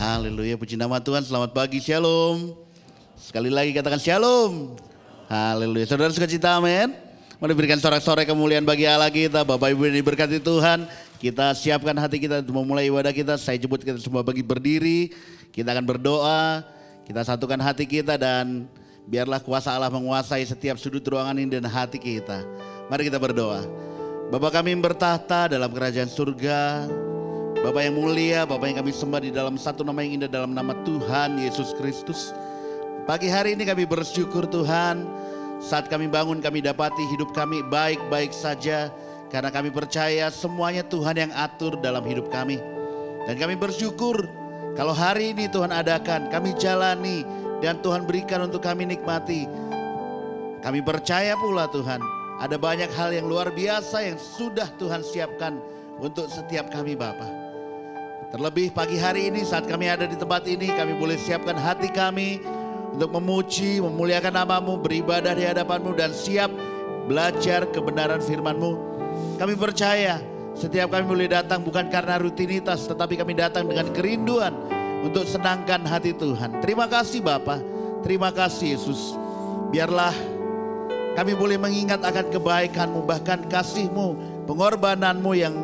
Haleluya, puji nama Tuhan. Selamat pagi, shalom. Sekali lagi katakan shalom. Haleluya, saudara sukacita, amin. Mari berikan sorak-sorai kemuliaan bagi Allah kita. Bapak Ibu yang diberkati Tuhan, kita siapkan hati kita untuk memulai ibadah kita. Saya jemput kita semua bagi berdiri. Kita akan berdoa, kita satukan hati kita dan biarlah kuasa Allah menguasai setiap sudut ruangan ini dan hati kita. Mari kita berdoa. Bapa kami yang bertahta dalam kerajaan surga, Bapa yang mulia, Bapa yang kami sembah di dalam satu nama yang indah, dalam nama Tuhan Yesus Kristus. Pagi hari ini kami bersyukur Tuhan, saat kami bangun kami dapati hidup kami baik-baik saja, karena kami percaya semuanya Tuhan yang atur dalam hidup kami. Dan kami bersyukur kalau hari ini Tuhan adakan, kami jalani dan Tuhan berikan untuk kami nikmati. Kami percaya pula Tuhan, ada banyak hal yang luar biasa yang sudah Tuhan siapkan untuk setiap kami Bapa. Terlebih pagi hari ini saat kami ada di tempat ini, kami boleh siapkan hati kami untuk memuji, memuliakan nama-Mu, beribadah di hadapan-Mu dan siap belajar kebenaran firman-Mu. Kami percaya setiap kami boleh datang bukan karena rutinitas, tetapi kami datang dengan kerinduan untuk senangkan hati Tuhan. Terima kasih Bapa, terima kasih Yesus. Biarlah kami boleh mengingat akan kebaikan-Mu, bahkan kasih-Mu, pengorbanan-Mu yang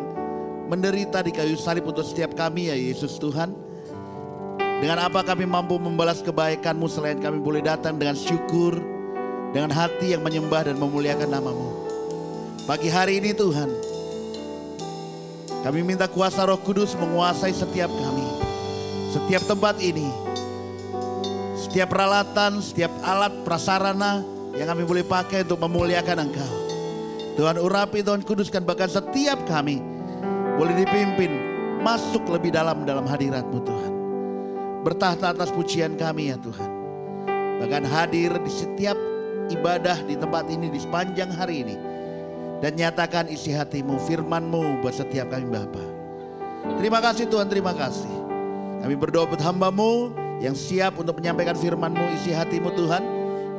menderita di kayu salib untuk setiap kami ya Yesus Tuhan. Dengan apa kami mampu membalas kebaikan-Mu selain kami boleh datang dengan syukur, dengan hati yang menyembah dan memuliakan nama-Mu. Pagi hari ini Tuhan, kami minta kuasa Roh Kudus menguasai setiap kami, setiap tempat ini, setiap peralatan, setiap alat prasarana yang kami boleh pakai untuk memuliakan Engkau. Tuhan urapi, Tuhan kuduskan, bahkan setiap kami boleh dipimpin masuk lebih dalam hadirat-Mu Tuhan. Bertahta atas pujian kami ya Tuhan. Bahkan hadir di setiap ibadah di tempat ini di sepanjang hari ini. Dan nyatakan isi hati-Mu, firman-Mu buat setiap kami Bapa. Terima kasih Tuhan, terima kasih. Kami berdoa buat hamba-Mu yang siap untuk menyampaikan firman-Mu, isi hati-Mu Tuhan.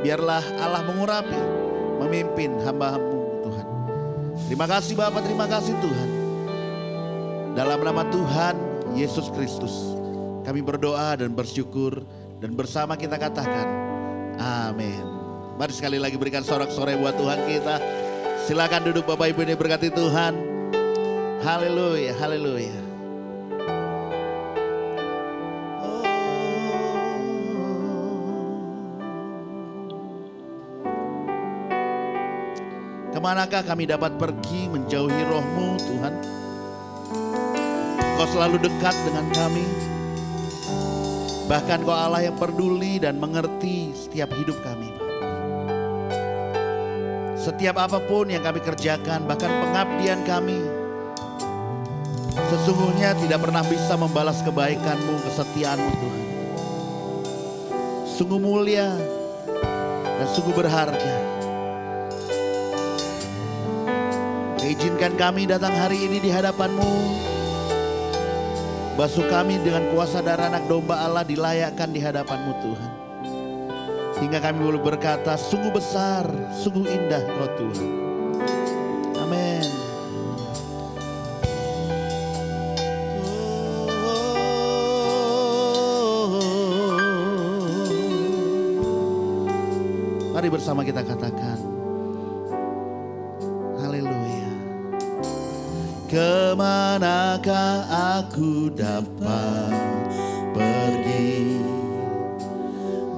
Biarlah Allah mengurapi, memimpin hamba-Mu Tuhan. Terima kasih Bapa, terima kasih Tuhan. Dalam nama Tuhan Yesus Kristus kami berdoa dan bersyukur, dan bersama kita katakan amin. Mari sekali lagi berikan sorak-sorai buat Tuhan kita. Silakan duduk Bapak Ibu yang diberkati Tuhan. Haleluya, haleluya. Kemanakah kami dapat pergi menjauhi Roh-Mu Tuhan? Kau selalu dekat dengan kami. Bahkan Kau Allah yang peduli dan mengerti setiap hidup kami. Setiap apapun yang kami kerjakan, bahkan pengabdian kami, sesungguhnya tidak pernah bisa membalas kebaikan-Mu, kesetiaan-Mu Tuhan. Sungguh mulia dan sungguh berharga. Izinkan kami datang hari ini di hadapan-Mu. Basuh kami dengan kuasa darah anak domba Allah, dilayakkan di hadapan-Mu Tuhan. hingga kami boleh berkata sungguh besar, sungguh indah Kau Tuhan. Amin. Mari bersama kita katakan, haleluya. Kemanakah aku dapat pergi,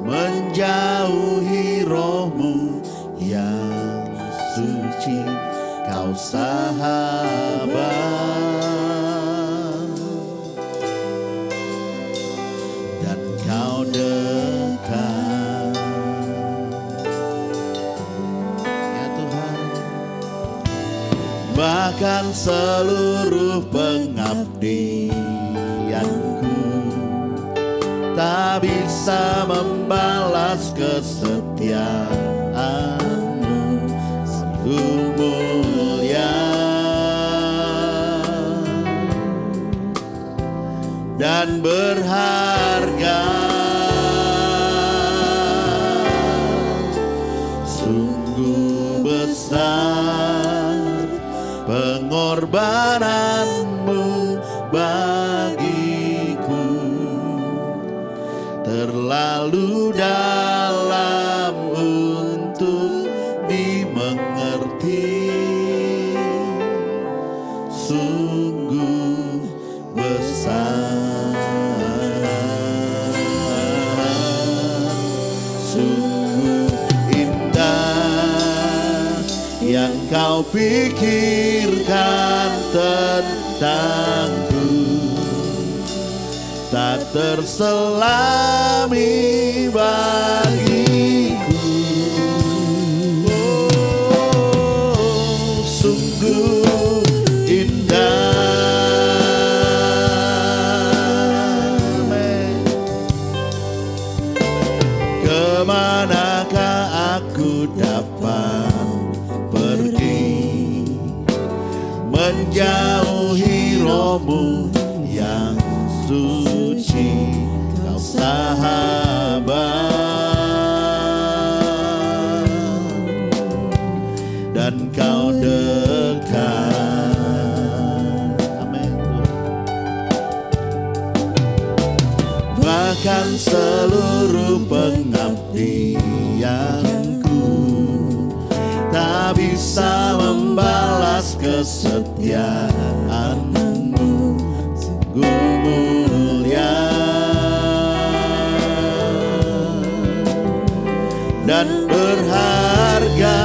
menjauhi roh-Mu yang suci, Kau sahabat, dan Kau dekat. Ya Tuhan, bahkan seluruh pengabdianku tak bisa membalas kesetiaan-Mu, sungguh mulia dan berharga, sungguh besar pengorbanan-Mu bagiku, terlalu dalam untuk dimengerti, sungguh besar, sungguh indah yang Kau pikirkan tentangku, tak terselami bagiku. Oh, sungguh indah. Kemanakah aku dapat pergi, menjauhi roh-Mu yang suci, Kau sahabat, dan Kau dekat. Amin. Bahkan seluruh pengabdianku tak bisa membalas kesetiaan-Mu, sungguh mulia dan berharga,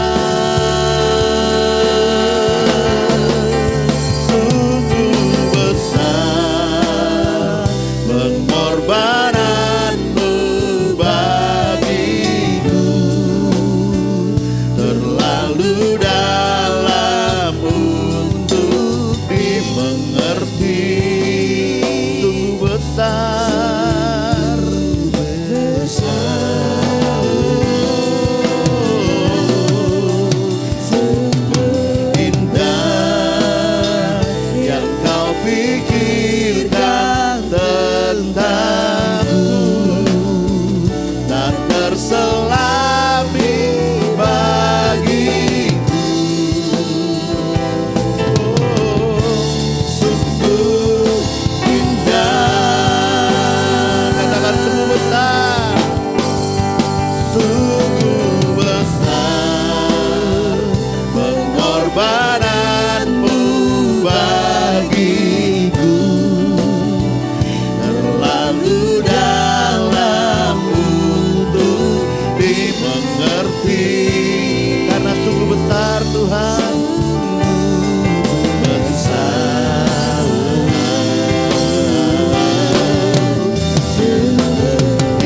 sungguh besar pengorbanan-Mu bagiku, terlalu dalam untuk dimengerti, sungguh besar, besar, sungguh indah yang Kau pikirkan tentangku, tak terselami bagiku. Oh, sungguh indah, katakan sungguh besar, sungguh besar pengorbanan-Mu bagiku, terlalu dalam untuk dimengerti, karena sungguh besar Tuhan, besar,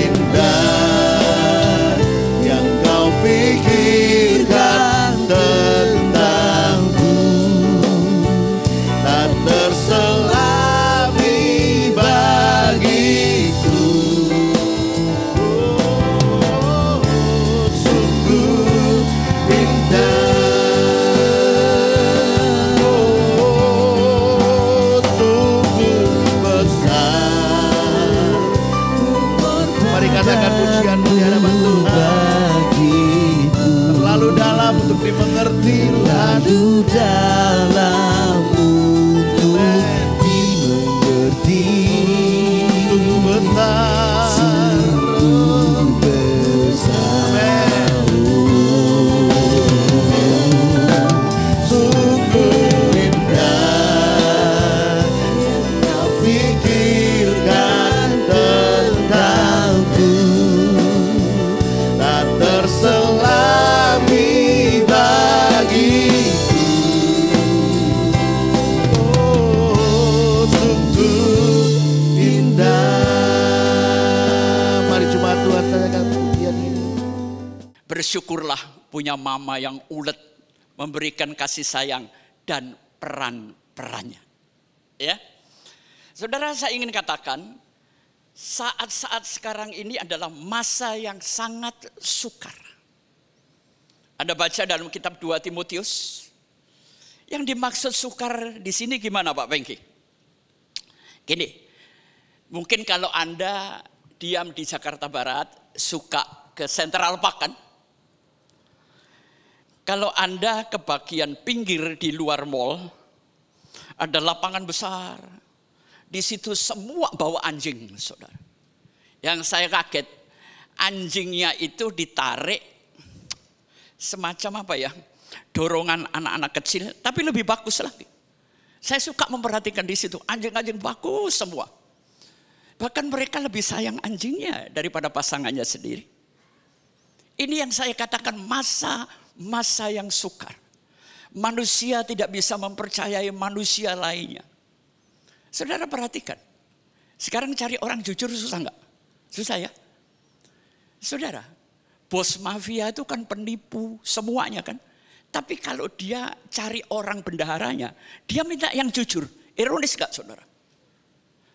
indah yang Kau pikirkan tentangku, tak terselami bagiku. Oh, sungguh indah, oh, sungguh besar. Mari katakan pujian di hadapan Tuhan. Bersyukurlah punya mama yang ulet, memberikan kasih sayang dan peran-perannya. Ya, saudara, saya ingin katakan, saat-saat sekarang ini adalah masa yang sangat sukar. Anda baca dalam kitab 2 Timotius, yang dimaksud sukar di sini gimana Pak Bengki? Gini, mungkin kalau Anda diam di Jakarta Barat, suka ke Central Park kan? Kalau Anda ke bagian pinggir di luar mall, ada lapangan besar. Di situ semua bawa anjing, saudara. Yang saya kaget, anjingnya itu ditarik semacam apa ya, dorongan anak-anak kecil, tapi lebih bagus lagi. Saya suka memperhatikan di situ, anjing-anjing bagus semua. Bahkan mereka lebih sayang anjingnya daripada pasangannya sendiri. Ini yang saya katakan masa yang sukar. Manusia tidak bisa mempercayai manusia lainnya. Saudara perhatikan, sekarang cari orang jujur susah nggak? Susah ya? Saudara, bos mafia itu kan penipu semuanya kan. Tapi kalau dia cari orang bendaharanya, dia minta yang jujur. Ironis nggak saudara?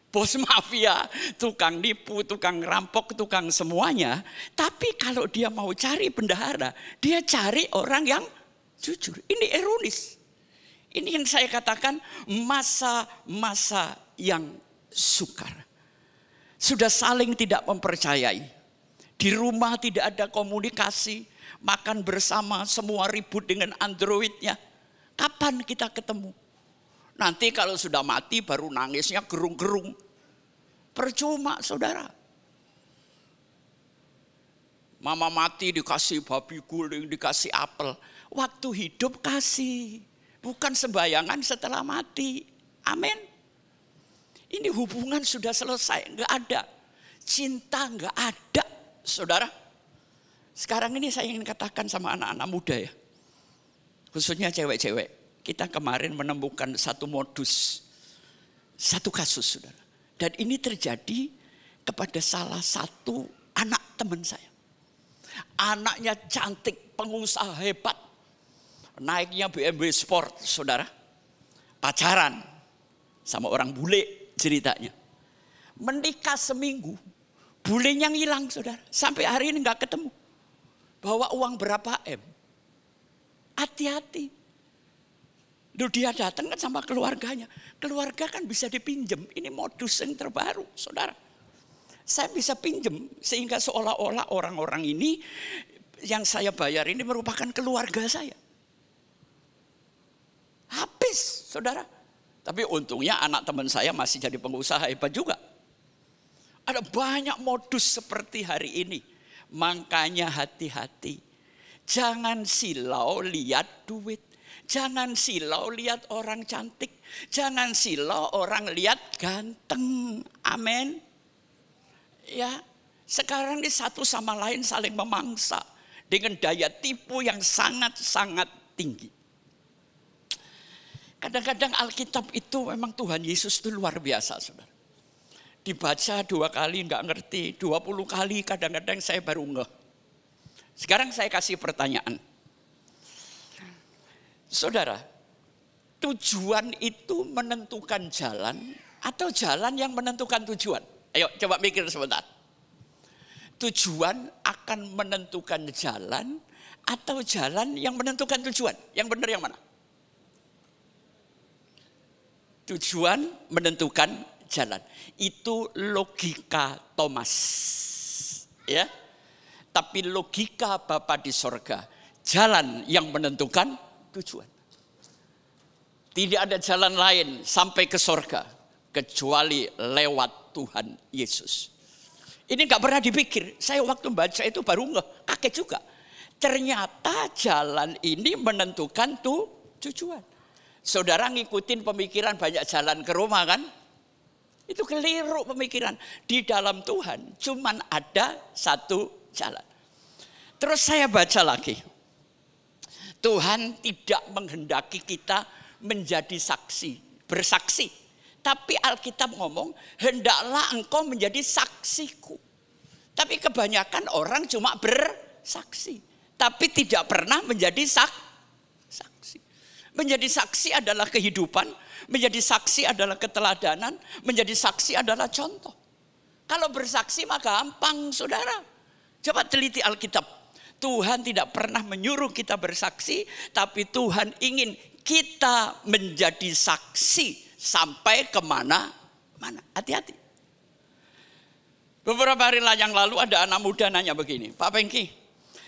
Bos mafia, tukang nipu, tukang rampok, tukang semuanya. Tapi kalau dia mau cari bendahara, dia cari orang yang jujur. Ini ironis. Ini yang saya katakan masa-masa yang sukar. Sudah saling tidak mempercayai. Di rumah tidak ada komunikasi. Makan bersama semua ribut dengan androidnya. Kapan kita ketemu? Nanti kalau sudah mati baru nangisnya gerung-gerung. Percuma saudara. Mama mati dikasih babi guling, dikasih apel. Waktu hidup kasih. Bukan sembayangan setelah mati. Amin. Ini hubungan sudah selesai, enggak ada. Cinta enggak ada, saudara. Sekarang ini saya ingin katakan sama anak-anak muda ya. Khususnya cewek-cewek. Kita kemarin menemukan satu modus, satu kasus, saudara. Dan ini terjadi kepada salah satu anak teman saya. Anaknya cantik, pengusaha hebat. Naiknya BMW Sport, saudara. Pacaran sama orang bule ceritanya. Menikah seminggu, bulenya ngilang, saudara. Sampai hari ini nggak ketemu. Bawa uang berapa M? Hati-hati. Lalu dia datang kan sama keluarganya. Keluarga kan bisa dipinjem. Ini modus yang terbaru, saudara. Saya bisa pinjem sehingga seolah-olah orang-orang ini yang saya bayar ini merupakan keluarga saya. Habis, saudara. Tapi untungnya anak teman saya masih jadi pengusaha hebat juga. Ada banyak modus seperti hari ini. Makanya hati-hati. Jangan silau lihat duit. Jangan silau lihat orang cantik. Jangan silau orang lihat ganteng. Amin. Ya, sekarang ini satu sama lain saling memangsa. Dengan daya tipu yang sangat-sangat tinggi. Kadang-kadang Alkitab itu memang Tuhan Yesus itu luar biasa, saudara. Dibaca 2 kali nggak ngerti, 20 kali kadang-kadang saya baru ngeh. Sekarang saya kasih pertanyaan. Saudara, tujuan itu menentukan jalan atau jalan yang menentukan tujuan? Ayo coba mikir sebentar. Tujuan akan menentukan jalan atau jalan yang menentukan tujuan? Yang benar yang mana? Tujuan menentukan jalan. Itu logika Thomas. Ya. Tapi logika Bapa di sorga. Jalan yang menentukan tujuan. Tidak ada jalan lain sampai ke sorga. Kecuali lewat Tuhan Yesus. Ini gak pernah dipikir. Saya waktu baca itu baru kaget juga. Ternyata jalan ini menentukan tujuan. Saudara ngikutin pemikiran banyak jalan ke Roma kan? Itu keliru pemikiran. Di dalam Tuhan cuman ada satu jalan. Terus saya baca lagi. Tuhan tidak menghendaki kita menjadi saksi, bersaksi. Tapi Alkitab ngomong, hendaklah engkau menjadi saksiku. Tapi kebanyakan orang cuma bersaksi. tapi tidak pernah menjadi saksi. Menjadi saksi adalah kehidupan, menjadi saksi adalah keteladanan, menjadi saksi adalah contoh. Kalau bersaksi mah gampang, saudara. Coba teliti Alkitab. Tuhan tidak pernah menyuruh kita bersaksi, tapi Tuhan ingin kita menjadi saksi sampai kemana-mana. Hati-hati. Beberapa hari yang lalu ada anak muda nanya begini, Pak Pengki,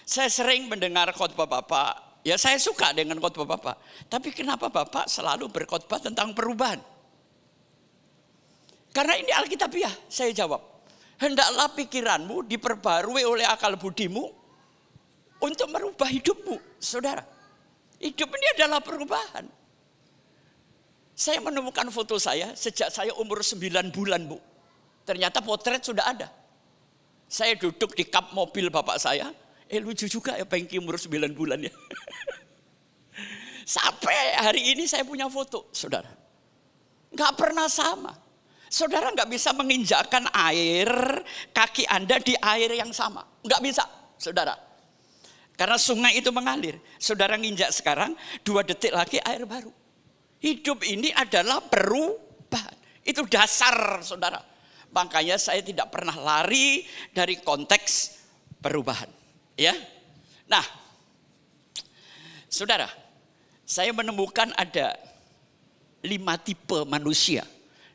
saya sering mendengar khotbah Bapak, ya saya suka dengan khotbah Bapak, tapi kenapa Bapak selalu berkhotbah tentang perubahan? Karena ini Alkitabiah, saya jawab. Hendaklah pikiranmu diperbarui oleh akal budimu untuk merubah hidupmu, saudara. Hidup ini adalah perubahan. Saya menemukan foto saya sejak saya umur 9 bulan, Bu. Ternyata potret sudah ada. Saya duduk di kap mobil bapak saya. Lucu juga ya Pengki umur 9 bulan ya. Sampai hari ini saya punya foto, saudara. Nggak pernah sama. Saudara nggak bisa menginjakkan air kaki Anda di air yang sama. Nggak bisa, saudara. Karena sungai itu mengalir. Saudara nginjak sekarang, 2 detik lagi air baru. Hidup ini adalah perubahan. Itu dasar, saudara. Makanya saya tidak pernah lari dari konteks perubahan. Ya. Nah, saudara, saya menemukan ada 5 tipe manusia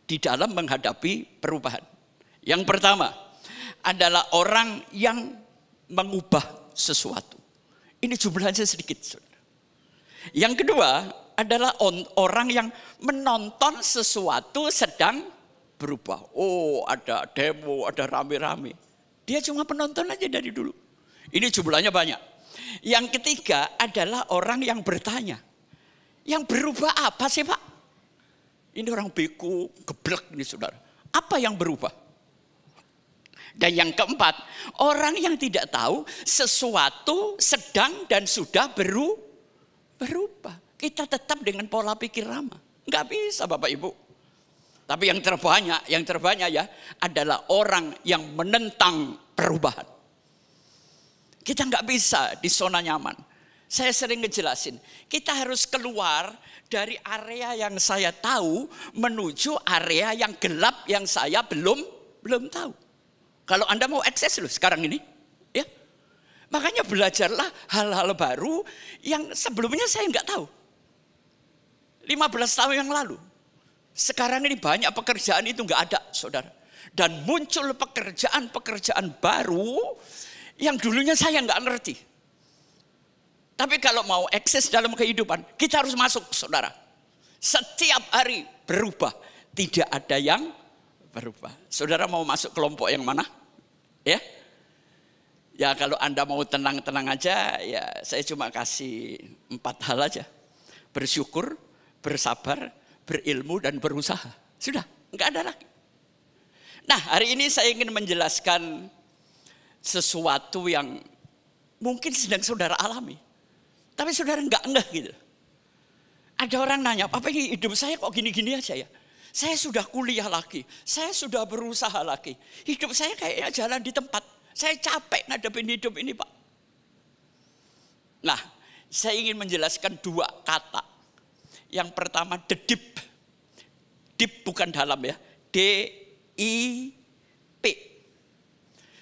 di dalam menghadapi perubahan. Yang pertama adalah orang yang mengubah sesuatu. Ini jumlahnya sedikit, saudara. Yang kedua adalah orang yang menonton sesuatu sedang berubah. Oh, ada demo, ada rame-rame. Dia cuma penonton aja dari dulu. Ini jumlahnya banyak. Yang ketiga adalah orang yang bertanya. Yang berubah apa sih, Pak? Ini orang beku, geblek ini, saudara. Apa yang berubah? Dan yang keempat, orang yang tidak tahu sesuatu sedang dan sudah berubah. Kita tetap dengan pola pikir lama. Enggak bisa Bapak Ibu. Tapi yang terbanyak ya adalah orang yang menentang perubahan. Kita enggak bisa di zona nyaman. Saya sering ngejelasin, kita harus keluar dari area yang saya tahu menuju area yang gelap yang saya belum tahu. Kalau Anda mau akses loh sekarang ini, ya. Makanya belajarlah hal-hal baru yang sebelumnya saya enggak tahu. 15 tahun yang lalu. Sekarang ini banyak pekerjaan itu enggak ada, saudara. Dan muncul pekerjaan-pekerjaan baru yang dulunya saya enggak ngerti. Tapi kalau mau akses dalam kehidupan, kita harus masuk, saudara. Setiap hari berubah, tidak ada yang berubah. Saudara mau masuk kelompok yang mana? Ya? Ya kalau Anda mau tenang-tenang aja, ya saya cuma kasih 4 hal aja. Bersyukur, bersabar, berilmu, dan berusaha. Sudah, enggak ada lagi. Nah, hari ini saya ingin menjelaskan sesuatu yang mungkin sedang saudara alami. Tapi saudara enggak gitu. Ada orang nanya, apa ini hidup saya kok gini-gini aja ya? Saya sudah kuliah lagi, saya sudah berusaha lagi. Hidup saya kayaknya jalan di tempat. Saya capek ngadepin hidup ini, Pak. Nah, saya ingin menjelaskan 2 kata. Yang pertama, dedip. Dip bukan dalam ya. D-I-P.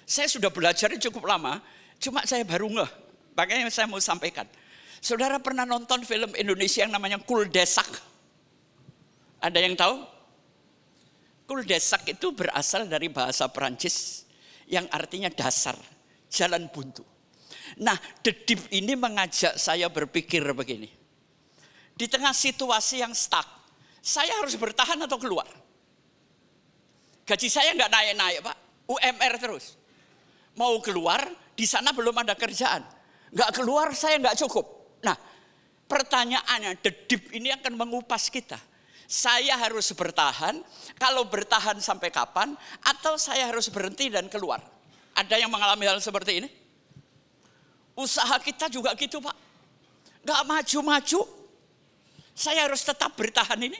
Saya sudah belajar cukup lama, cuma saya baru ngeh. Makanya saya mau sampaikan. Saudara pernah nonton film Indonesia yang namanya Kuldesak? Ada yang tahu? Kuldesak itu berasal dari bahasa Perancis yang artinya dasar, jalan buntu. Nah, dedip ini mengajak saya berpikir begini. Di tengah situasi yang stuck, saya harus bertahan atau keluar? Gaji saya nggak naik-naik, Pak. UMR terus. Mau keluar, di sana belum ada kerjaan. Nggak keluar, saya nggak cukup. Nah, pertanyaannya, dedip ini akan mengupas kita. Saya harus bertahan, kalau bertahan sampai kapan, atau saya harus berhenti dan keluar. Ada yang mengalami hal seperti ini? Usaha kita juga gitu, Pak. Gak maju-maju. Saya harus tetap bertahan ini.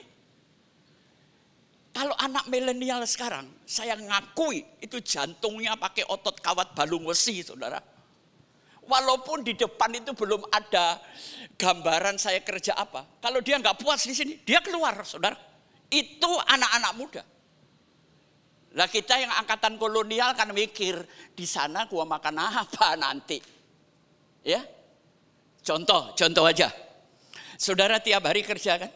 Kalau anak milenial sekarang, saya ngakui itu jantungnya pakai otot kawat balung besi, saudara. Walaupun di depan itu belum ada gambaran saya kerja apa. Kalau dia nggak puas di sini, dia keluar, saudara. Itu anak-anak muda. Lah kita yang angkatan kolonial kan mikir, di sana gua makan apa nanti. Ya, contoh aja. Saudara tiap hari kerja kan?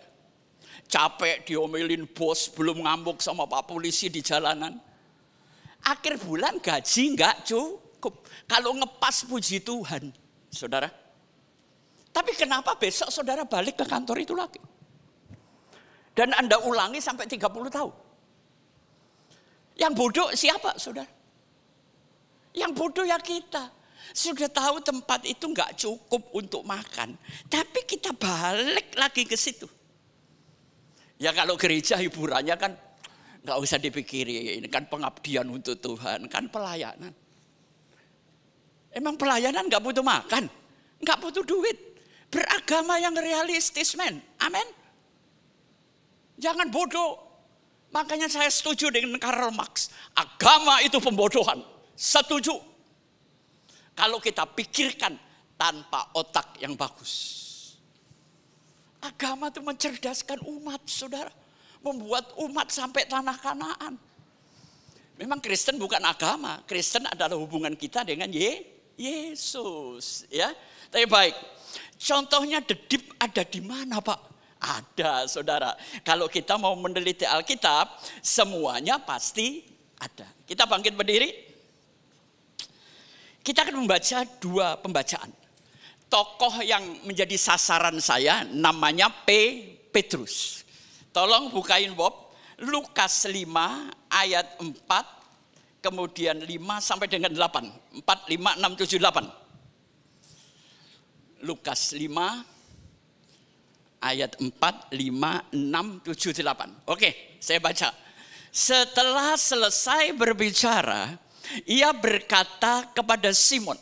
Capek diomelin bos, belum ngamuk sama Pak Polisi di jalanan. Akhir bulan gaji nggak cukup. Kalau ngepas puji Tuhan, saudara. Tapi kenapa besok saudara balik ke kantor itu lagi? Dan Anda ulangi sampai 30 tahun. Yang bodoh siapa, saudara? Yang bodoh ya kita. Sudah tahu tempat itu nggak cukup untuk makan. Tapi kita balik lagi ke situ. Ya kalau gereja hiburannya kan nggak usah dipikirin. Kan pengabdian untuk Tuhan, kan pelayanan. Emang pelayanan nggak butuh makan? Nggak butuh duit. Beragama yang realistis, men. Amin. Jangan bodoh. Makanya saya setuju dengan Karl Marx. Agama itu pembodohan. Setuju. Kalau kita pikirkan tanpa otak yang bagus. Agama itu mencerdaskan umat, saudara. Membuat umat sampai tanah Kanaan. Memang Kristen bukan agama. Kristen adalah hubungan kita dengan Yesus. Ya, tapi baik. Contohnya dedip ada di mana, Pak? Ada, saudara. Kalau kita mau meneliti Alkitab, semuanya pasti ada. Kita bangkit berdiri. Kita akan membaca 2 pembacaan. Tokoh yang menjadi sasaran saya namanya Petrus. Tolong bukain Bob. Lukas 5 ayat 4, kemudian 5 sampai dengan 8. 4, 5, 6, 7, 8. Lukas 5 ayat 4, 5, 6, 7, 8. Oke, saya baca. Setelah selesai berbicara, ia berkata kepada Simon,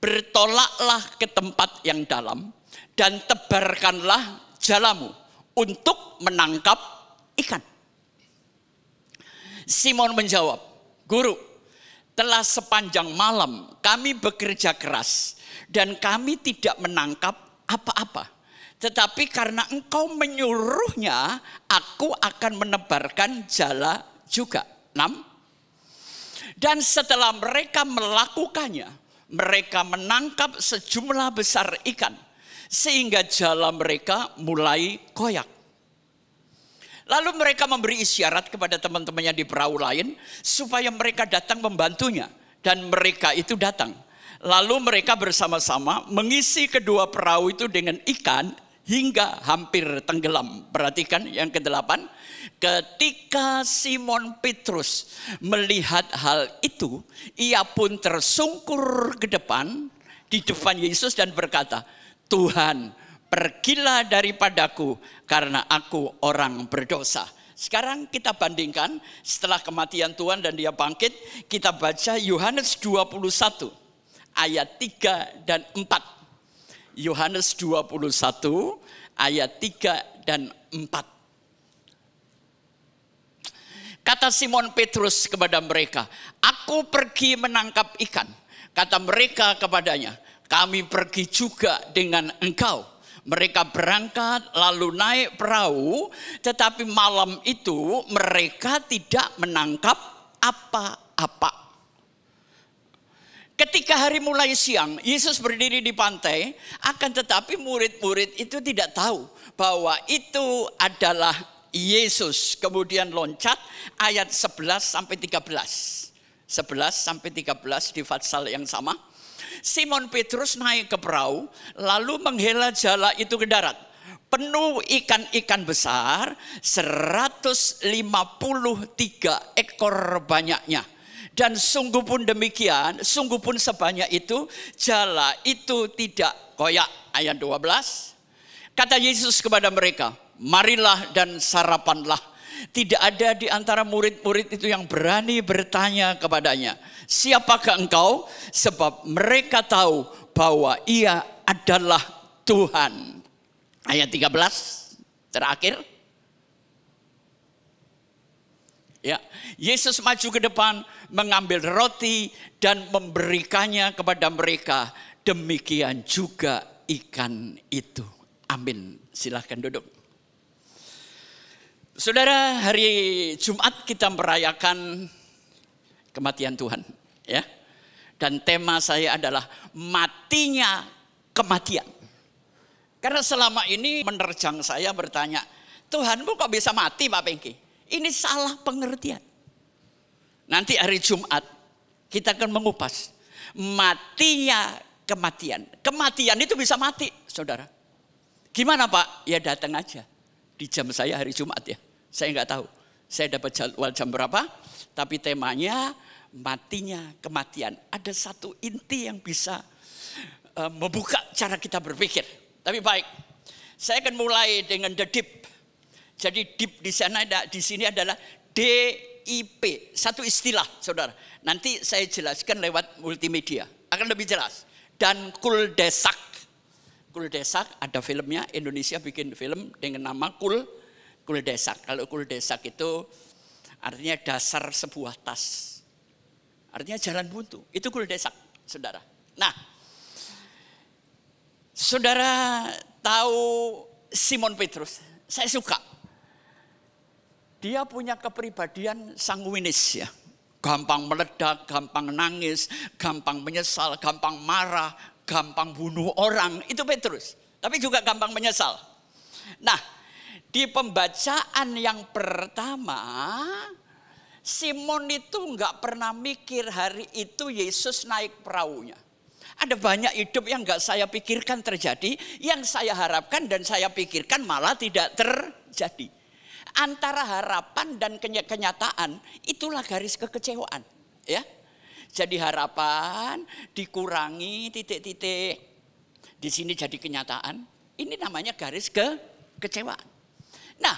bertolaklah ke tempat yang dalam dan tebarkanlah jalamu untuk menangkap ikan. Simon menjawab, Guru, telah sepanjang malam kami bekerja keras dan kami tidak menangkap apa-apa. Tetapi karena engkau menyuruhnya, aku akan menebarkan jala juga. 6. Dan setelah mereka melakukannya, mereka menangkap sejumlah besar ikan, sehingga jala mereka mulai koyak. Lalu mereka memberi isyarat kepada teman-temannya di perahu lain, supaya mereka datang membantunya. Dan mereka itu datang. Lalu mereka bersama-sama mengisi kedua perahu itu dengan ikan, hingga hampir tenggelam. Perhatikan yang ke-8. Ketika Simon Petrus melihat hal itu, ia pun tersungkur ke depan, di depan Yesus dan berkata, Tuhan, pergilah daripadaku karena aku orang berdosa. Sekarang kita bandingkan setelah kematian Tuhan dan dia bangkit, kita baca Yohanes 21 ayat 3 dan 4. Yohanes 21 ayat 3 dan 4. Kata Simon Petrus kepada mereka, aku pergi menangkap ikan. Kata mereka kepadanya, kami pergi juga dengan engkau. Mereka berangkat lalu naik perahu, tetapi malam itu mereka tidak menangkap apa-apa. Ketika hari mulai siang, Yesus berdiri di pantai, akan tetapi murid-murid itu tidak tahu bahwa itu adalah Yesus. Kemudian loncat ayat 11 sampai 13. 11 sampai 13 di Fatsal yang sama. Simon Petrus naik ke perahu, lalu menghela jala itu ke darat. Penuh ikan-ikan besar, 153 ekor banyaknya. Dan sungguh pun demikian, sungguh pun sebanyak itu, jala itu tidak koyak. Ayat 12. Kata Yesus kepada mereka, marilah dan sarapanlah. Tidak ada di antara murid-murid itu yang berani bertanya kepadanya, siapakah engkau? Sebab mereka tahu bahwa ia adalah Tuhan. Ayat 13 terakhir. Ya, Yesus maju ke depan, mengambil roti dan memberikannya kepada mereka, demikian juga ikan itu. Amin. Silahkan duduk. Saudara, hari Jumat kita merayakan kematian Tuhan, ya. Dan tema saya adalah matinya kematian. Karena selama ini menerjang saya bertanya, Tuhanmu kok bisa mati Pak Pengki? Ini salah pengertian. Nanti hari Jumat kita akan mengupas matinya kematian. Kematian itu bisa mati, saudara. Gimana Pak? Ya datang aja di jam saya hari Jumat ya. Saya nggak tahu. Saya dapat jadwal jam berapa. Tapi temanya matinya kematian. Ada satu inti yang bisa membuka cara kita berpikir. Tapi baik, saya akan mulai dengan the deep. Jadi deep di sana di sini adalah DIP, satu istilah, saudara. Nanti saya jelaskan lewat multimedia, akan lebih jelas. Dan kuldesak, kuldesak ada filmnya. Indonesia bikin film dengan nama kuldesak. Kalau kuldesak itu artinya dasar sebuah tas, artinya jalan buntu. Itu kuldesak, saudara. Nah, saudara tahu Simon Petrus? Saya suka. Dia punya kepribadian sanguinis ya. Gampang meledak, gampang nangis, gampang menyesal, gampang marah, gampang bunuh orang. Itu Petrus. Tapi juga gampang menyesal. Nah, di pembacaan yang pertama, Simon itu nggak pernah mikir hari itu Yesus naik perahunya. Ada banyak hidup yang nggak saya pikirkan terjadi, yang saya harapkan dan saya pikirkan malah tidak terjadi. Antara harapan dan kenyataan itulah garis kekecewaan, ya. Jadi harapan dikurangi titik-titik, di sini jadi kenyataan. Ini namanya garis kekecewaan. Nah,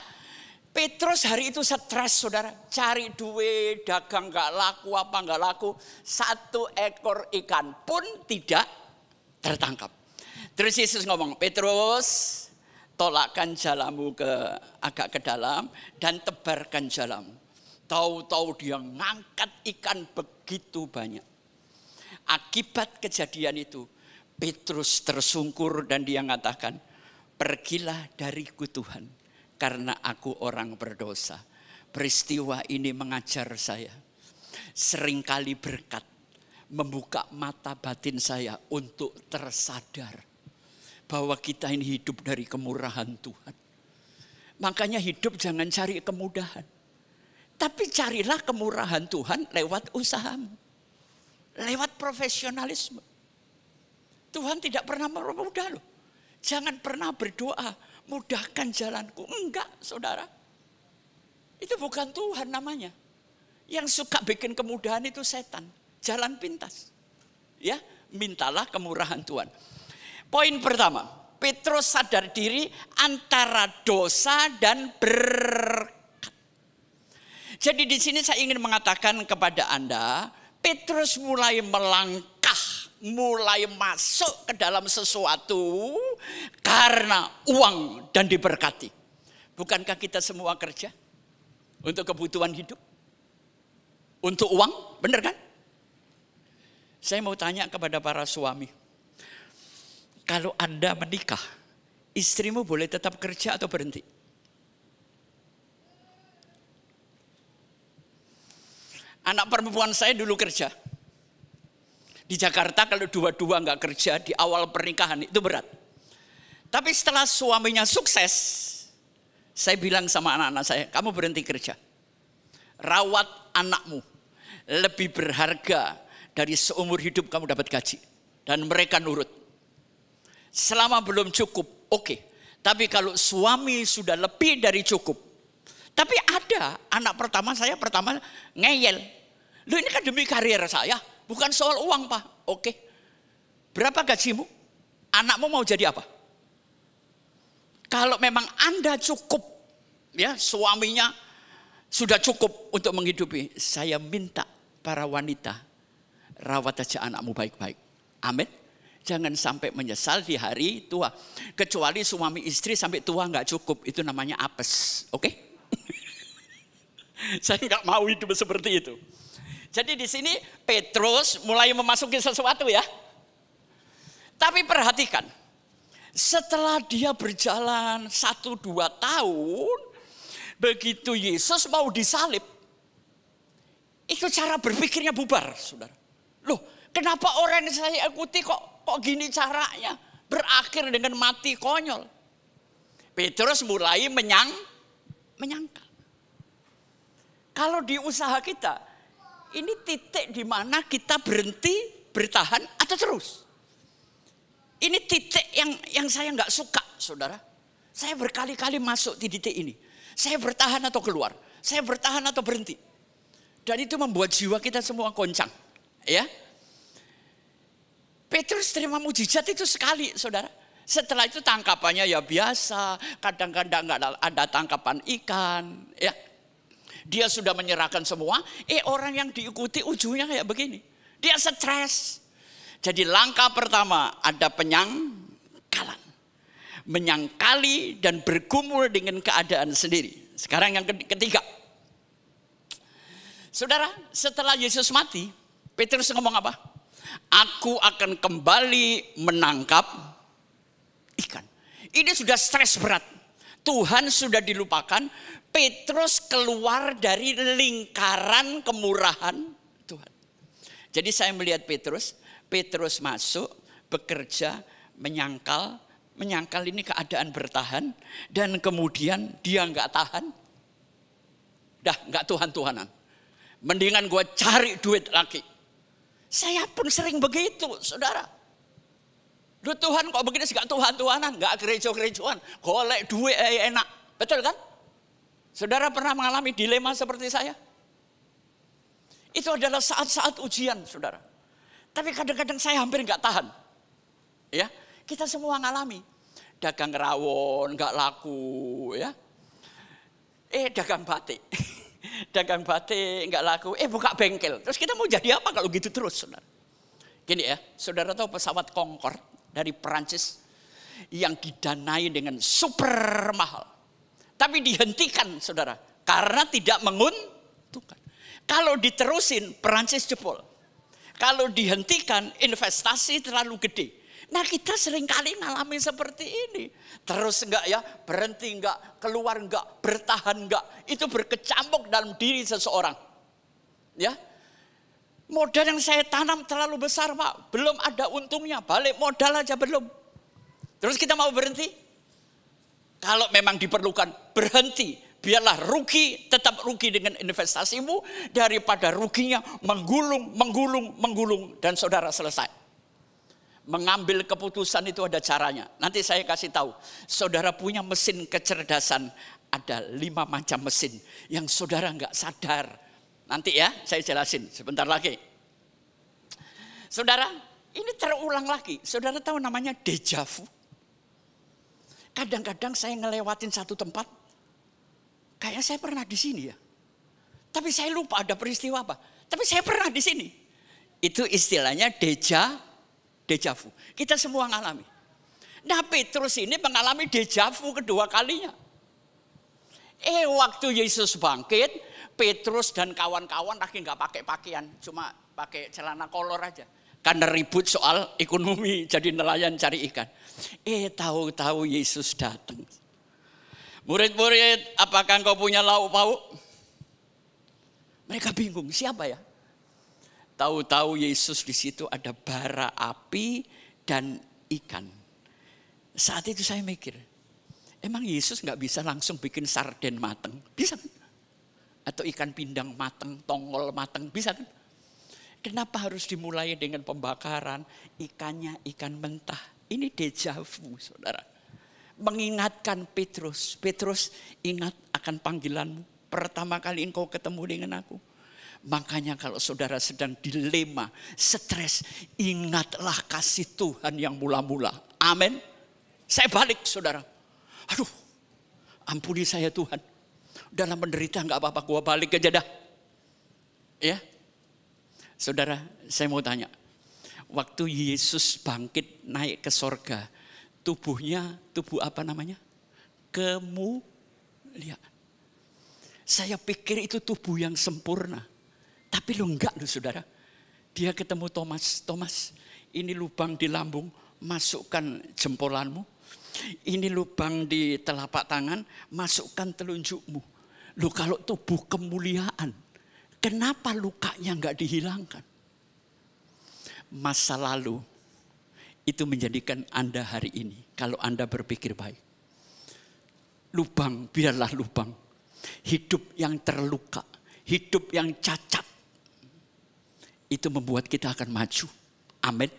Petrus hari itu stres, saudara. Cari duit, dagang nggak laku, apa nggak laku. 1 ekor ikan pun tidak tertangkap. Terus Yesus ngomong, Petrus, tolakkan jalamu agak ke dalam dan tebarkan jalamu. Tahu-tahu dia ngangkat ikan begitu banyak. Akibat kejadian itu, Petrus tersungkur dan dia mengatakan, pergilah dariku Tuhan, karena aku orang berdosa. Peristiwa ini mengajar saya. Seringkali berkat membuka mata batin saya untuk tersadar bahwa kita ini hidup dari kemurahan Tuhan. Makanya hidup jangan cari kemudahan. Tapi carilah kemurahan Tuhan lewat usahamu. Lewat profesionalisme. Tuhan tidak pernah mempermudah loh. Jangan pernah berdoa, mudahkan jalanku. Enggak, saudara. Itu bukan Tuhan namanya. Yang suka bikin kemudahan itu setan. Jalan pintas. Ya, mintalah kemurahan Tuhan. Poin pertama, Petrus sadar diri antara dosa dan berkat. Jadi di sini saya ingin mengatakan kepada Anda, Petrus mulai melangkah, mulai masuk ke dalam sesuatu karena uang dan diberkati. Bukankah kita semua kerja untuk kebutuhan hidup? Untuk uang, benar kan? Saya mau tanya kepada para suami. Kalau Anda menikah, istrimu boleh tetap kerja atau berhenti? Anak perempuan saya dulu kerja. Di Jakarta kalau dua-dua nggak kerja di awal pernikahan itu berat. Tapi setelah suaminya sukses, saya bilang sama anak-anak saya, kamu berhenti kerja. Rawat anakmu. Lebih berharga dari seumur hidup kamu dapat gaji. Dan mereka nurut. Selama belum cukup, oke. Tapi kalau suami sudah lebih dari cukup. Tapi ada anak pertama saya ngeyel. Loh ini kan demi karir saya, bukan soal uang Pak. Oke. Berapa gajimu? Anakmu mau jadi apa? Kalau memang Anda cukup, ya suaminya sudah cukup untuk menghidupi, saya minta para wanita rawat aja anakmu baik-baik. Amin. Jangan sampai menyesal di hari tua. Kecuali suami istri sampai tua nggak cukup. Itu namanya apes. Oke? Saya nggak mau hidup seperti itu. Jadi di sini Petrus mulai memasuki sesuatu ya. Tapi perhatikan, setelah dia berjalan 1-2 tahun, begitu Yesus mau disalib, itu cara berpikirnya bubar, saudara. Loh, kenapa orang yang saya ikuti kok gini caranya? Berakhir dengan mati konyol. Petrus mulai menyangkal. Kalau di usaha kita, ini titik di mana kita berhenti, bertahan atau terus. Ini titik yang saya nggak suka, saudara. Saya berkali-kali masuk di titik ini. Saya bertahan atau keluar, saya bertahan atau berhenti. Dan itu membuat jiwa kita semua goncang, ya. Petrus terima mujizat itu sekali, saudara. Setelah itu tangkapannya ya biasa, kadang-kadang nggak ada tangkapan ikan, ya. Dia sudah menyerahkan semua, orang yang diikuti ujungnya kayak begini. Dia stres. Jadi langkah pertama ada penyangkalan. Menyangkali dan bergumul dengan keadaan sendiri. Sekarang yang ketiga. Saudara, setelah Yesus mati, Petrus ngomong apa? Aku akan kembali menangkap ikan. Ini sudah stres berat. Tuhan sudah dilupakan. Petrus keluar dari lingkaran kemurahan Tuhan. Jadi saya melihat Petrus masuk, bekerja, menyangkal ini keadaan bertahan. Dan kemudian dia nggak tahan. Dah nggak Tuhan-Tuhanan. Mendingan gue cari duit lagi. Saya pun sering begitu, saudara. Duh Tuhan kok begini sih, gak Tuhan-Tuhanan, gak gereja-gerejaan, golek duit enak. Betul kan? Saudara pernah mengalami dilema seperti saya? Itu adalah saat-saat ujian, saudara. Tapi kadang-kadang saya hampir gak tahan. Ya, kita semua ngalami. Dagang rawon gak laku, ya. Dagang batik. Dagang batik nggak laku, buka bengkel. Terus kita mau jadi apa kalau gitu terus, saudara? Gini ya, saudara tahu pesawat Concorde dari Perancis yang didanai dengan super mahal. Tapi dihentikan, saudara, karena tidak menguntungkan. Kalau diterusin, Perancis jebol. Kalau dihentikan, investasi terlalu gede. Nah kita seringkali ngalami seperti ini. Terus enggak ya, berhenti enggak, keluar enggak, bertahan enggak. Itu berkecamuk dalam diri seseorang. Ya, modal yang saya tanam terlalu besar Pak. Belum ada untungnya, balik modal aja belum. Terus kita mau berhenti? Kalau memang diperlukan, berhenti. Biarlah rugi, tetap rugi dengan investasimu. Daripada ruginya menggulung. Dan saudara selesai. Mengambil keputusan itu ada caranya. Nanti saya kasih tahu. Saudara punya mesin kecerdasan. Ada 5 macam mesin yang saudara nggak sadar. Nanti ya saya jelasin sebentar lagi. Saudara, ini terulang lagi. Saudara tahu namanya déjà vu. Kadang-kadang saya ngelewatin satu tempat. Kayaknya saya pernah di sini ya. Tapi saya lupa ada peristiwa apa. Tapi saya pernah di sini. Itu istilahnya déjà vu. Kita semua ngalami. Nah Petrus ini mengalami déjà vu kedua kalinya. Waktu Yesus bangkit, Petrus dan kawan-kawan lagi nggak pakai pakaian, cuma pakai celana kolor aja. Karena ribut soal ekonomi, jadi nelayan cari ikan. Tahu-tahu Yesus datang. Murid-murid, apakah engkau punya lauk pauk? Mereka bingung, siapa ya? Tahu-tahu Yesus di situ ada bara api dan ikan. Saat itu saya mikir, emang Yesus nggak bisa langsung bikin sarden mateng? Bisa kan? Atau ikan pindang mateng, tongol mateng, bisa kan? Kenapa harus dimulai dengan pembakaran? Ikannya ikan mentah. Ini déjà vu, saudara. Mengingatkan Petrus. Petrus, ingat akan panggilanmu. Pertama kali engkau ketemu dengan aku. Makanya kalau saudara sedang dilema, stres, ingatlah kasih Tuhan yang mula-mula. Amin. Saya balik, saudara. Aduh, ampuni saya Tuhan. Dalam menderita nggak apa-apa, gua balik aja dah. Ya, saudara, saya mau tanya. Waktu Yesus bangkit naik ke sorga, tubuhnya, tubuh apa namanya? Kemuliaan. Saya pikir itu tubuh yang sempurna. Tapi lo enggak loh saudara. Dia ketemu Thomas. Thomas, ini lubang di lambung, masukkan jempolanmu. Ini lubang di telapak tangan, masukkan telunjukmu. Lu kalau tubuh kemuliaan, kenapa lukanya nggak dihilangkan? Masa lalu itu menjadikan Anda hari ini, kalau Anda berpikir baik. Lubang, biarlah lubang. Hidup yang terluka, hidup yang cacat, itu membuat kita akan maju. Amin.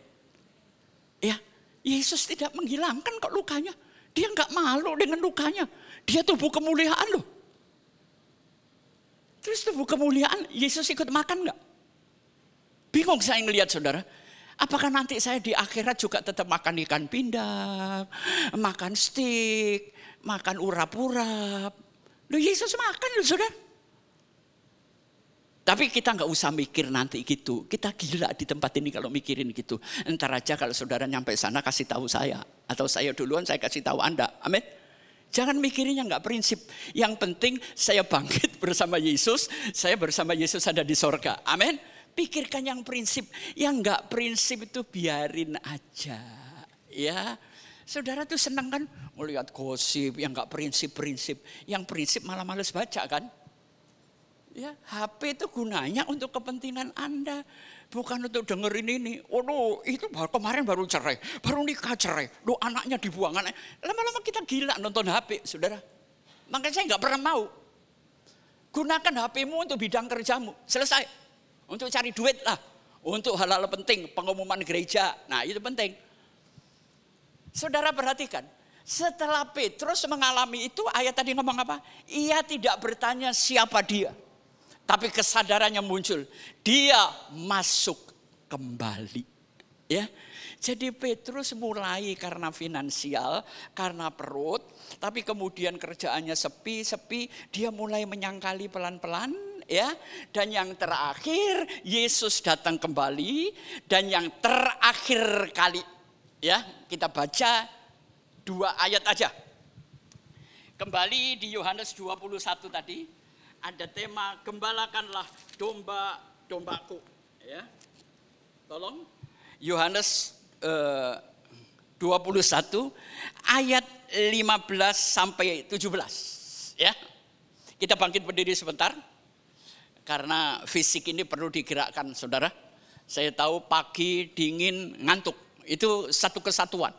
Ya, Yesus tidak menghilangkan kok lukanya. Dia nggak malu dengan lukanya. Dia tubuh kemuliaan loh. Terus tubuh kemuliaan, Yesus ikut makan nggak? Bingung saya ngelihat saudara. Apakah nanti saya di akhirat juga tetap makan ikan pindang, makan steak, makan urap-urap? Loh Yesus makan loh saudara. Tapi kita nggak usah mikir nanti gitu. Kita gila di tempat ini kalau mikirin gitu. Entar aja kalau saudara nyampe sana kasih tahu saya. Atau saya duluan saya kasih tahu Anda. Amin. Jangan mikirinnya nggak prinsip. Yang penting saya bangkit bersama Yesus. Saya bersama Yesus ada di sorga. Amin. Pikirkan yang prinsip. Yang nggak prinsip itu biarin aja. Ya. Saudara tuh senang kan melihat gosip yang nggak prinsip-prinsip. Yang prinsip malah males baca kan. Ya, HP itu gunanya untuk kepentingan Anda. Bukan untuk dengerin ini. Oh, itu kemarin baru cerai. Baru nikah cerai. Loh, anaknya dibuang. Lama-lama kita gila nonton HP, saudara. Makanya saya nggak pernah mau. Gunakan HP-mu untuk bidang kerjamu. Selesai. Untuk cari duit lah. Untuk hal-hal penting. Pengumuman gereja. Nah, itu penting. Saudara perhatikan. Setelah Petrus mengalami itu, ayat tadi ngomong apa? Ia tidak bertanya siapa dia. Tapi kesadarannya muncul, dia masuk kembali. Ya, jadi Petrus mulai karena finansial, karena perut, tapi kemudian kerjaannya sepi, dia mulai menyangkali pelan-pelan, ya. Dan yang terakhir Yesus datang kembali, dan yang terakhir kali, ya, kita baca 2 ayat aja. Kembali di Yohanes 21 tadi. Ada tema gembalakanlah domba-dombaku, ya. Tolong Yohanes 21 ayat 15 sampai 17, ya. Kita bangkit berdiri sebentar karena fisik ini perlu digerakkan, saudara. Saya tahu pagi dingin ngantuk, itu satu kesatuan.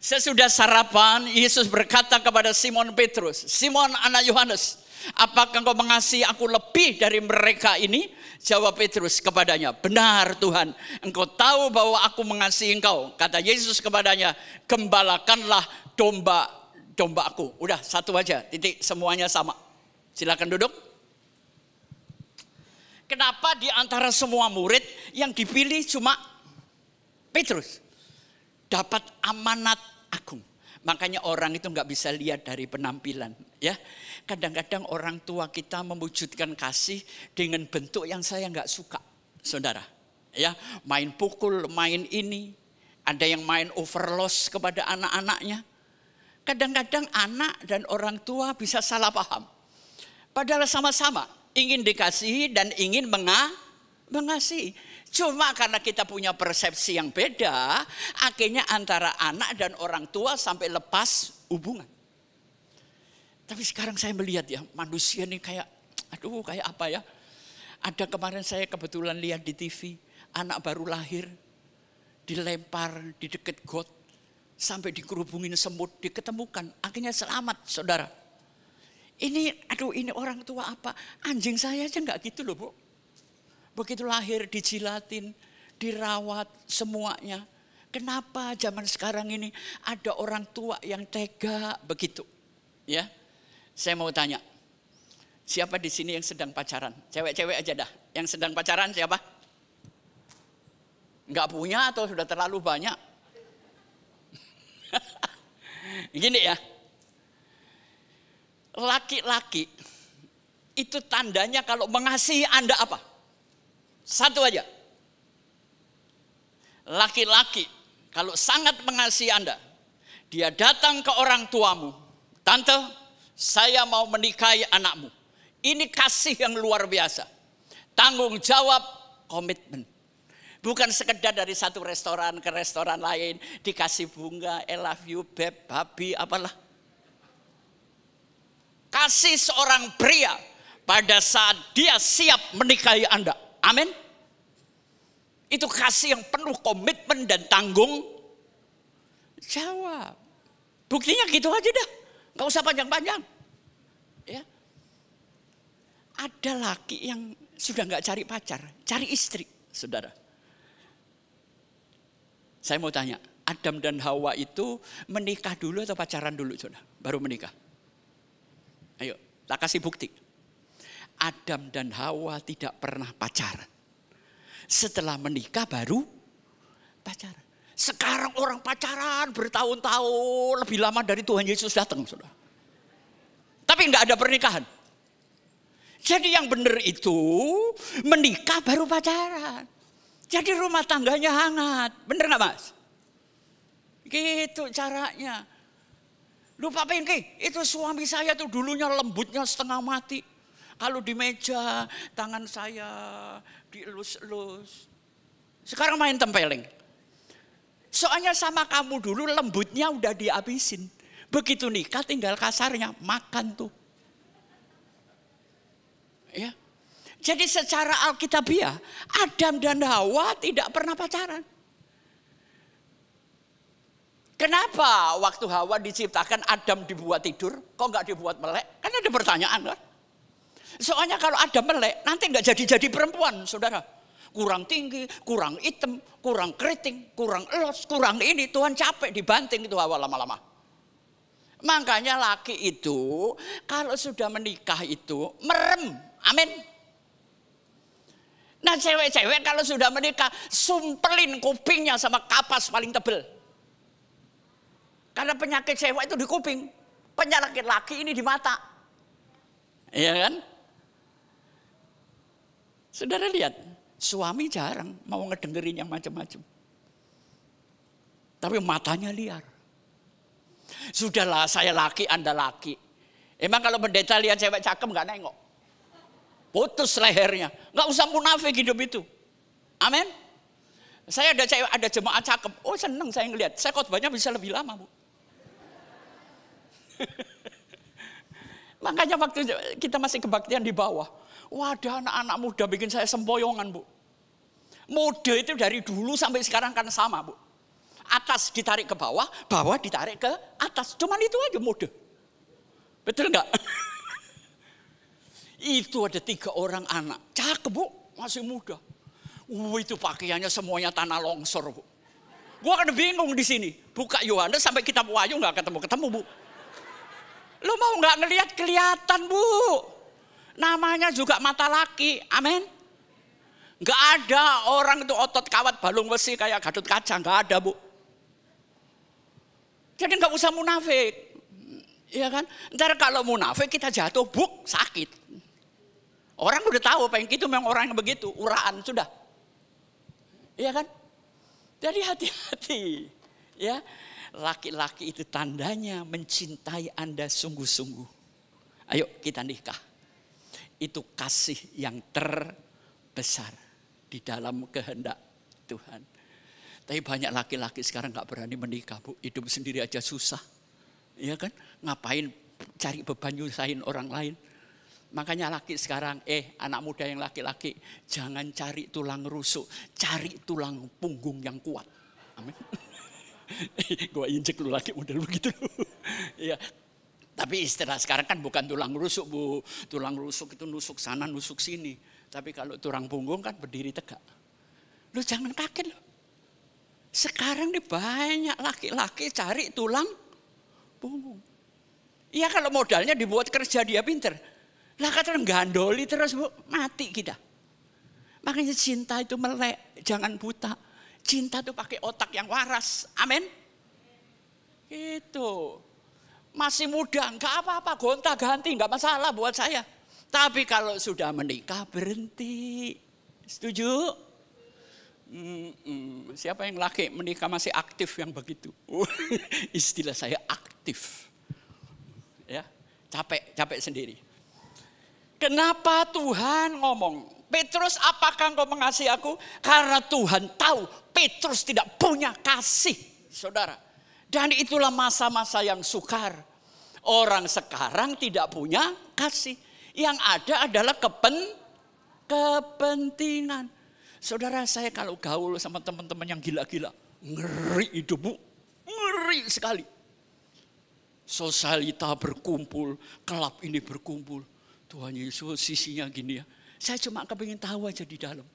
Sesudah sarapan, Yesus berkata kepada Simon Petrus, Simon anak Yohanes, apakah engkau mengasihi aku lebih dari mereka ini? Jawab Petrus kepadanya, benar Tuhan, engkau tahu bahwa aku mengasihi engkau. Kata Yesus kepadanya, gembalakanlah domba-dombaku. Udah satu aja, titik, semuanya sama. Silakan duduk. Kenapa di antara semua murid yang dipilih cuma Petrus? Dapat amanat agung. Makanya orang itu nggak bisa lihat dari penampilan, ya. Kadang-kadang orang tua kita mewujudkan kasih dengan bentuk yang saya nggak suka, saudara. Ya, main pukul, main ini, ada yang main overloss kepada anak-anaknya. Kadang-kadang anak dan orang tua bisa salah paham. Padahal sama-sama ingin dikasihi dan ingin mengasihi. Cuma karena kita punya persepsi yang beda, akhirnya antara anak dan orang tua sampai lepas hubungan. Tapi sekarang saya melihat ya, manusia ini kayak apa ya. Ada kemarin saya kebetulan lihat di TV, anak baru lahir, dilempar di dekat got, sampai dikerubungin semut, diketemukan. Akhirnya selamat, saudara. Ini orang tua apa? Anjing saya aja nggak gitu loh, Bu. Begitu lahir dijilatin, dirawat semuanya. Kenapa zaman sekarang ini ada orang tua yang tega begitu? Ya, saya mau tanya, siapa di sini yang sedang pacaran? Cewek-cewek aja dah. Yang sedang pacaran siapa? Enggak punya atau sudah terlalu banyak? Gini ya, laki-laki itu tandanya kalau mengasihi Anda apa? Satu aja. Laki-laki kalau sangat mengasihi Anda, dia datang ke orang tuamu, tante, saya mau menikahi anakmu. Ini kasih yang luar biasa. Tanggung jawab, komitmen. Bukan sekedar dari satu restoran ke restoran lain, dikasih bunga, I love you, babe, babi, apalah. Kasih seorang pria pada saat dia siap menikahi Anda. Amin. Itu kasih yang penuh komitmen dan tanggung jawab. Buktinya gitu aja dah. Gak usah panjang-panjang. Ya. Ada laki yang sudah gak cari pacar, cari istri, saudara. Saya mau tanya, Adam dan Hawa itu menikah dulu atau pacaran dulu, saudara? Baru menikah. Ayo, tak kasih bukti. Adam dan Hawa tidak pernah pacaran. Setelah menikah baru pacaran. Sekarang orang pacaran bertahun-tahun, lebih lama dari Tuhan Yesus datang, saudara. Tapi nggak ada pernikahan. Jadi yang benar itu menikah baru pacaran. Jadi rumah tangganya hangat. Bener nggak, Mas? Gitu caranya. Lupa Pinky, itu suami saya tuh dulunya lembutnya setengah mati. Kalau di meja, tangan saya dielus-elus. Sekarang main tempeleng. Soalnya sama kamu dulu lembutnya udah dihabisin. Begitu nikah tinggal kasarnya, makan tuh. Ya. Jadi secara alkitabiah, Adam dan Hawa tidak pernah pacaran. Kenapa waktu Hawa diciptakan Adam dibuat tidur, kok nggak dibuat melek? Kan ada pertanyaan kan? Soalnya kalau Adam melek, nanti nggak jadi perempuan, saudara. Kurang tinggi, kurang hitam, kurang keriting, kurang elos, kurang ini. Tuhan capek dibanting itu Hawa lama-lama. Makanya laki itu kalau sudah menikah itu merem, amin. Nah cewek-cewek kalau sudah menikah sumpelin kupingnya sama kapas paling tebel. Karena penyakit cewek itu di kuping, penyakit laki ini di mata. Iya kan? Saudara lihat, suami jarang mau ngedengerin yang macam-macam. Tapi matanya liar. Sudahlah saya laki, Anda laki. Emang kalau pendeta lihat cewek cakep gak nengok? Putus lehernya. Gak usah munafik hidup itu. Amin. Saya ada cewek, ada jemaat cakep. Oh seneng saya ngelihat. Saya khotbahnya bisa lebih lama, Bu. Makanya waktu kita masih kebaktian di bawah. Wadah anak-anak muda bikin saya sempoyongan, Bu. Mode itu dari dulu sampai sekarang kan sama, Bu. Atas ditarik ke bawah, bawah ditarik ke atas. Cuman itu aja mode. Betul enggak? Itu ada 3 orang anak. Cakep, Bu. Masih muda. Itu pakaiannya semuanya tanah longsor, Bu. Gua kan bingung di sini. Buka Yohanes sampai kitab Wahyu enggak ketemu-ketemu, Bu. Lo mau enggak ngelihat kelihatan, Bu. Namanya juga mata laki. Amin. Enggak ada orang itu otot kawat balung besi kayak Gatot Kaca, enggak ada, Bu. Jadi enggak usah munafik. Iya kan? Ntar kalau munafik kita jatuh, buk, sakit. Orang udah tahu pengen gitu memang orang yang begitu, uraan sudah. Iya kan? Jadi hati-hati. Ya. Laki-laki itu tandanya mencintai Anda sungguh-sungguh. Ayo kita nikah. Itu kasih yang terbesar di dalam kehendak Tuhan. Tapi banyak laki-laki sekarang gak berani menikah, Bu. Hidup sendiri aja susah. Iya kan? Ngapain cari beban nyusahin orang lain. Makanya laki sekarang, anak muda yang laki-laki, jangan cari tulang rusuk, cari tulang punggung yang kuat. Amin. Gue injek lu laki model begitu. Iya. Tapi istilah sekarang kan bukan tulang rusuk, Bu. Tulang rusuk itu nusuk sana, nusuk sini. Tapi kalau tulang punggung kan berdiri tegak. Lu jangan kaget loh. Sekarang nih banyak laki-laki cari tulang punggung. Iya kalau modalnya dibuat kerja dia pinter. Lah kata gandoli terus, Bu, mati kita. Makanya cinta itu melek, jangan buta. Cinta itu pakai otak yang waras. Amin. Itu. Masih muda, enggak apa-apa, gonta-ganti, enggak masalah buat saya. Tapi kalau sudah menikah berhenti. Setuju? Siapa yang laki menikah masih aktif yang begitu? Istilah saya aktif. Ya, capek sendiri. Kenapa Tuhan ngomong Petrus, apakah engkau mengasihi aku? Karena Tuhan tahu Petrus tidak punya kasih, saudara. Dan itulah masa-masa yang sukar. Orang sekarang tidak punya kasih. Yang ada adalah kepentingan. Saudara, saya kalau gaul sama teman-teman yang gila-gila, ngeri hidup, Bu. Ngeri sekali. Sosialita berkumpul, klub ini berkumpul. Tuhan Yesus sisinya gini ya. Saya cuma kepingin tahu aja di dalam.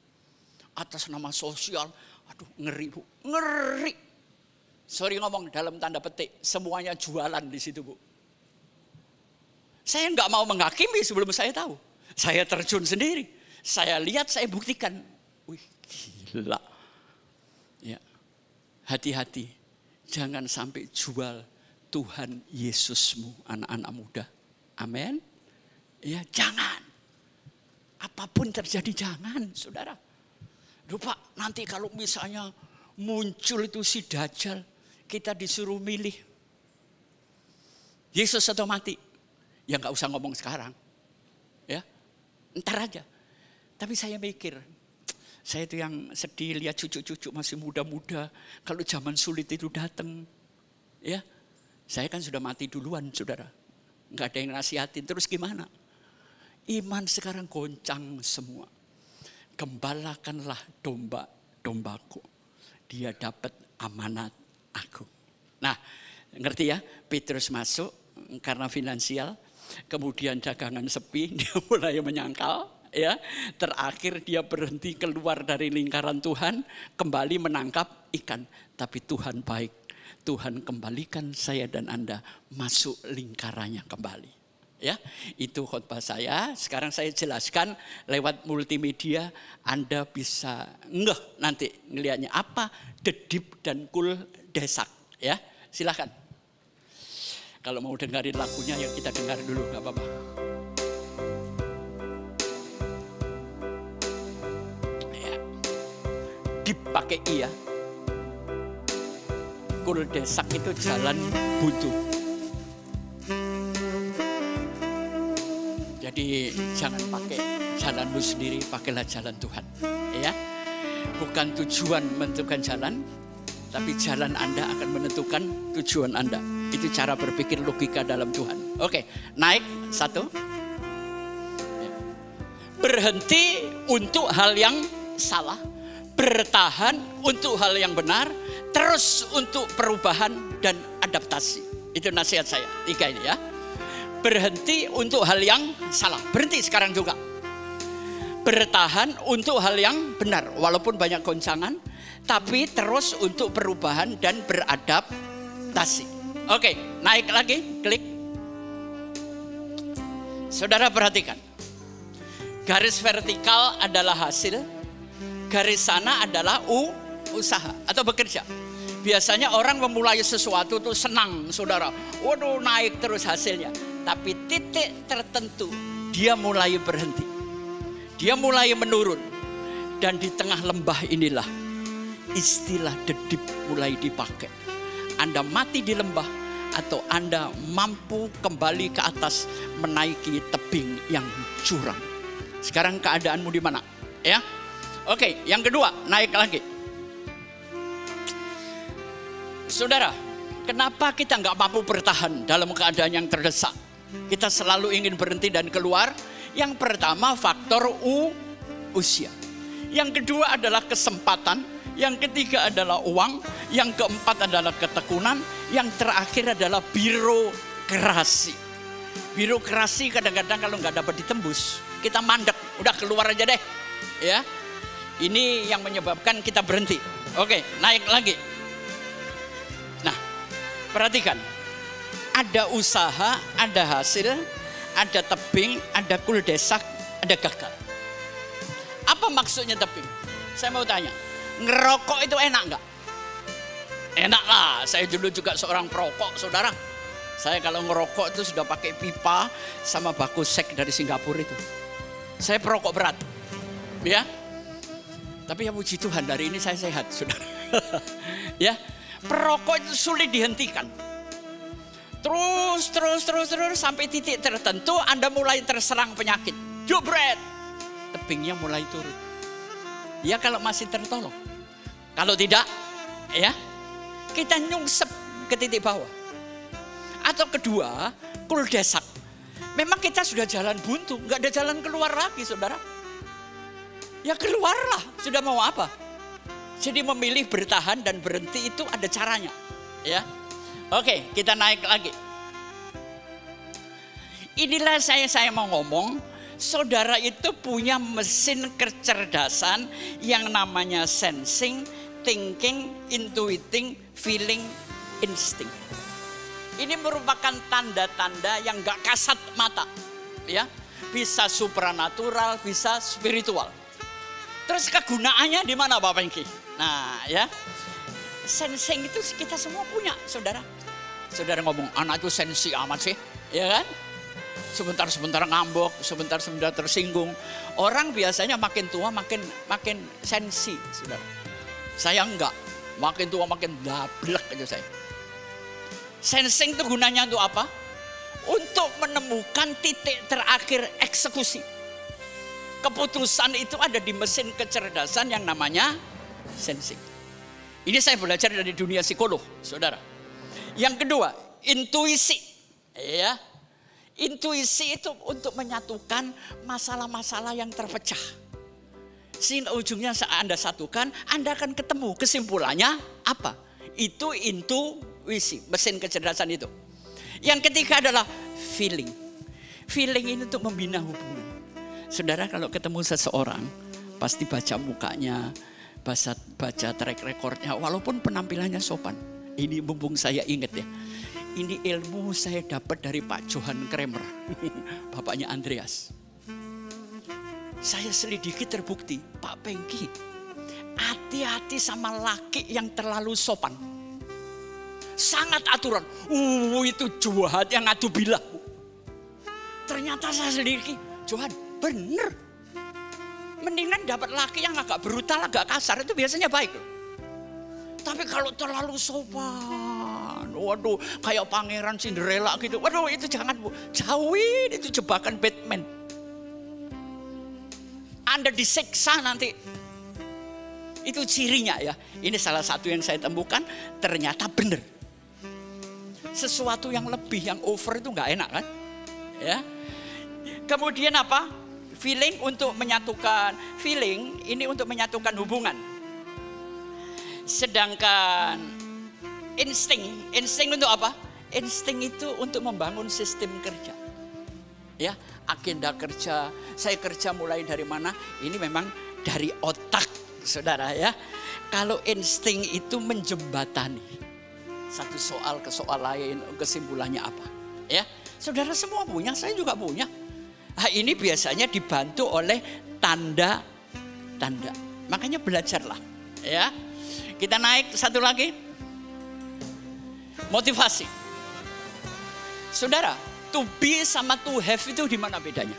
Atas nama sosial, aduh ngeri, Bu. Ngeri. Sorry ngomong dalam tanda petik, semuanya jualan di situ, Bu. Saya nggak mau menghakimi sebelum saya tahu. Saya terjun sendiri. Saya lihat, saya buktikan. Wih, gila. Ya. Hati-hati. Jangan sampai jual Tuhan Yesusmu, anak-anak muda. Amin. Ya, jangan. Apapun terjadi jangan, saudara. Duh Pak, nanti kalau misalnya muncul itu si Dajjal, kita disuruh milih. Yesus atau mati? Ya nggak usah ngomong sekarang. Ya, ntar aja. Tapi saya mikir, saya itu yang sedih lihat cucu-cucu masih muda-muda. Kalau zaman sulit itu datang. Ya, saya kan sudah mati duluan, saudara. Nggak ada yang nasihatin, terus gimana? Iman sekarang goncang semua. Gembalakanlah domba-dombaku. Dia dapat amanat aku. Nah, ngerti ya? Petrus masuk karena finansial. Kemudian dagangan sepi, dia mulai menyangkal. Ya, terakhir dia berhenti keluar dari lingkaran Tuhan. Kembali menangkap ikan. Tapi Tuhan baik. Tuhan kembalikan saya dan Anda masuk lingkarannya kembali. Ya, itu khotbah saya. Sekarang saya jelaskan lewat multimedia. Anda bisa nanti ngelihatnya apa, dedip dan kul desak. Ya, silakan. Kalau mau dengerin lagunya ya kita dengar dulu, nggak apa-apa. Ya. Dipakai iya. Kul desak itu jalan buntu. Jadi jangan pakai jalanmu sendiri, pakailah jalan Tuhan. Ya, bukan tujuan menentukan jalan, tapi jalan Anda akan menentukan tujuan Anda. Itu cara berpikir logika dalam Tuhan. Oke, naik satu. Ya. Berhenti untuk hal yang salah, bertahan untuk hal yang benar, terus untuk perubahan dan adaptasi. Itu nasihat saya. 3 ini ya. Berhenti untuk hal yang salah. Berhenti sekarang juga. Bertahan untuk hal yang benar. Walaupun banyak goncangan. Tapi terus untuk perubahan dan beradaptasi. Oke, naik lagi. Klik. Saudara perhatikan. Garis vertikal adalah hasil. Garis sana adalah usaha atau bekerja. Biasanya orang memulai sesuatu itu senang, saudara. Waduh, naik terus hasilnya. Tapi titik tertentu dia mulai berhenti. Dia mulai menurun. Dan di tengah lembah inilah istilah dedip mulai dipakai. Anda mati di lembah atau Anda mampu kembali ke atas menaiki tebing yang curam. Sekarang keadaanmu di mana? Ya. Oke, yang kedua, naik lagi. Saudara, kenapa kita nggak mampu bertahan dalam keadaan yang terdesak? Kita selalu ingin berhenti dan keluar. Yang pertama faktor usia. Yang kedua adalah kesempatan. Yang ketiga adalah uang. Yang keempat adalah ketekunan. Yang terakhir adalah birokrasi. Birokrasi kadang-kadang kalau nggak dapat ditembus, kita mandek. Udah keluar aja deh. Ya, ini yang menyebabkan kita berhenti. Oke, naik lagi. Nah, perhatikan. Ada usaha, ada hasil, ada tebing, ada kuldesak, ada gagal. Apa maksudnya tebing? Saya mau tanya, ngerokok itu enak nggak? Enak lah, saya dulu juga seorang perokok, saudara. Saya kalau ngerokok itu sudah pakai pipa sama baku sek dari Singapura itu. Saya perokok berat, ya. Tapi ya puji Tuhan, dari ini saya sehat, saudara. Ya, perokok itu sulit dihentikan. Terus sampai titik tertentu Anda mulai terserang penyakit. Jubret. tebingnya mulai turun. Ya kalau masih tertolong. Kalau tidak, ya kita nyungsep ke titik bawah. Atau kedua, kuldesak. Memang kita sudah jalan buntu, nggak ada jalan keluar lagi, saudara. Ya keluarlah, sudah mau apa? Jadi memilih bertahan dan berhenti itu ada caranya, ya. Oke, kita naik lagi. Inilah saya mau ngomong, saudara itu punya mesin kecerdasan yang namanya sensing, thinking, intuiting, feeling, insting. Ini merupakan tanda-tanda yang gak kasat mata, ya. Bisa supranatural, bisa spiritual. Terus kegunaannya di mana Bapak Pengki? Nah, ya, sensing itu kita semua punya, saudara. Saudara ngomong, anak itu sensi amat sih, ya kan? Sebentar-sebentar ngambek, sebentar-sebentar tersinggung. Orang biasanya makin tua makin sensi, saudara. Saya enggak, makin tua makin dablek aja saya. Sensing itu gunanya untuk apa? Untuk menemukan titik terakhir eksekusi. Keputusan itu ada di mesin kecerdasan yang namanya sensing. Ini saya belajar dari dunia psikolog, saudara. Yang kedua, intuisi. Ya, intuisi itu untuk menyatukan masalah-masalah yang terpecah. Sehingga ujungnya saat Anda satukan, Anda akan ketemu kesimpulannya apa? Itu intuisi, mesin kecerdasan itu. Yang ketiga adalah feeling. Feeling ini untuk membina hubungan. Saudara kalau ketemu seseorang, pasti baca mukanya, baca track recordnya, walaupun penampilannya sopan. Ini mumpung saya ingat ya. Ini ilmu saya dapat dari Pak Johan Kramer, bapaknya Andreas. Saya selidiki terbukti, Pak Pengki, hati-hati sama laki yang terlalu sopan. Sangat aturan. Itu Johan yang ngadu bilah. Ternyata saya selidiki, Johan bener. Mendingan dapat laki yang agak brutal, agak kasar, itu biasanya baik. Tapi kalau terlalu sopan, waduh kayak pangeran Cinderella gitu. Waduh itu jangan Bu, jauhin, itu jebakan Batman. Anda disiksa nanti. Itu cirinya ya. Ini salah satu yang saya temukan, ternyata benar. Sesuatu yang lebih, yang over itu nggak enak kan? Ya. Kemudian apa? Feeling untuk menyatukan. Feeling ini untuk menyatukan hubungan. Sedangkan insting untuk apa? Insting itu untuk membangun sistem kerja. Ya, agenda kerja. Saya kerja mulai dari mana? Ini memang dari otak, saudara ya. Kalau insting itu menjembatani satu soal ke soal lain, kesimpulannya apa? Ya, saudara semua punya, saya juga punya. Nah, ini biasanya dibantu oleh tanda-tanda. Makanya belajarlah, ya. Kita naik satu lagi. Motivasi. Saudara, to be sama to have itu di mana bedanya?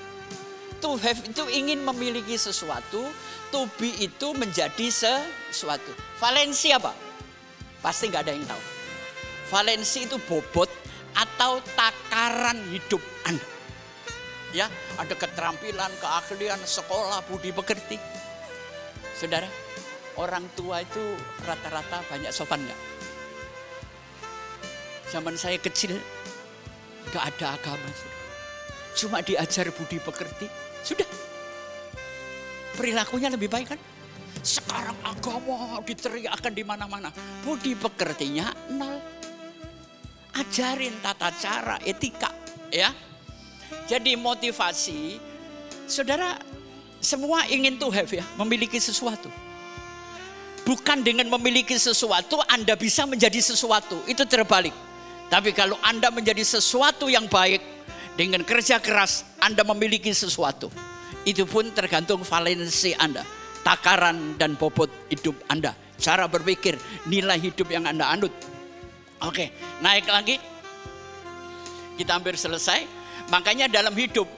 To have itu ingin memiliki sesuatu, to be itu menjadi sesuatu. Valensi apa? Pasti nggak ada yang tahu. Valensi itu bobot atau takaran hidup Anda. Ya, ada keterampilan, keahlian, sekolah, budi pekerti. Saudara, orang tua itu rata-rata banyak sopan nggak? Zaman saya kecil nggak ada agama, cuma diajar budi pekerti, sudah. Perilakunya lebih baik kan? Sekarang agama diteriakkan di mana-mana, budi pekertinya nol. Ajarin tata cara, etika, ya. Jadi motivasi, saudara semua ingin to have ya, memiliki sesuatu. Bukan dengan memiliki sesuatu Anda bisa menjadi sesuatu, itu terbalik. Tapi kalau Anda menjadi sesuatu yang baik, dengan kerja keras Anda memiliki sesuatu. Itu pun tergantung valensi Anda, takaran dan bobot hidup Anda, cara berpikir, nilai hidup yang Anda anut. Oke, naik lagi. Kita hampir selesai. Makanya dalam hidup,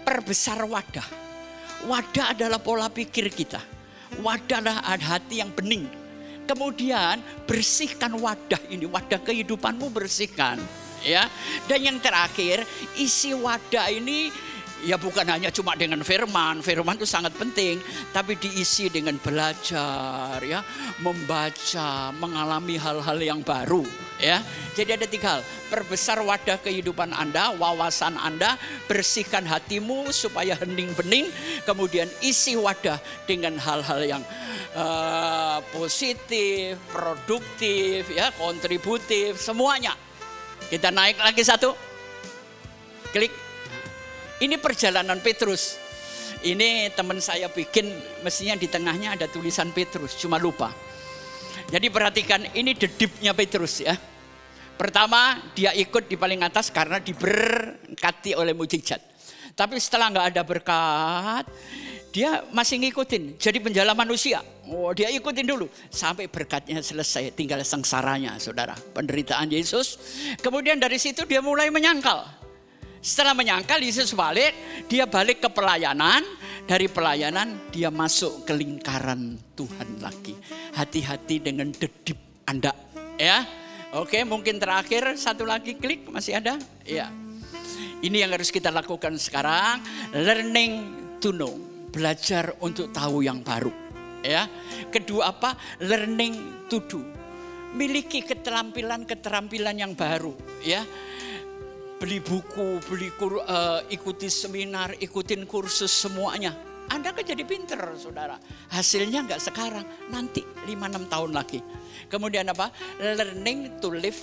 perbesar wadah. Wadah adalah pola pikir kita. Wadah adalah hati yang bening. Kemudian bersihkan wadah ini, wadah kehidupanmu bersihkan. Ya. Dan yang terakhir, isi wadah ini Ya bukan hanya cuma dengan firman itu sangat penting, tapi diisi dengan belajar ya, membaca, mengalami hal-hal yang baru ya. Jadi ada 3 hal, perbesar wadah kehidupan Anda, wawasan Anda, bersihkan hatimu supaya hening bening, kemudian isi wadah dengan hal-hal yang positif, produktif ya, kontributif, semuanya. Kita naik lagi 1. Klik. Ini perjalanan Petrus. Ini teman saya bikin, mestinya di tengahnya ada tulisan Petrus, cuma lupa. Jadi perhatikan, ini dedipnya Petrus ya. Pertama, dia ikut di paling atas karena diberkati oleh mujizat. Tapi setelah nggak ada berkat, dia masih ngikutin. Jadi penjala manusia. Oh, dia ikutin dulu sampai berkatnya selesai, tinggal sengsaranya, saudara. Penderitaan Yesus. Kemudian dari situ dia mulai menyangkal. Setelah menyangkal, Yesus balik, dia balik ke pelayanan. Dari pelayanan dia masuk ke lingkaran Tuhan lagi. Hati-hati dengan dedip Anda ya. Oke, mungkin terakhir 1 lagi, klik, masih ada? Ya. Ini yang harus kita lakukan sekarang, learning to know, belajar untuk tahu yang baru ya. Kedua apa? Learning to do. Miliki keterampilan yang baru ya. Beli buku, ikuti seminar, ikutin kursus semuanya. Anda kan jadi pinter, saudara. Hasilnya nggak sekarang, nanti 5-6 tahun lagi. Kemudian apa? Learning to live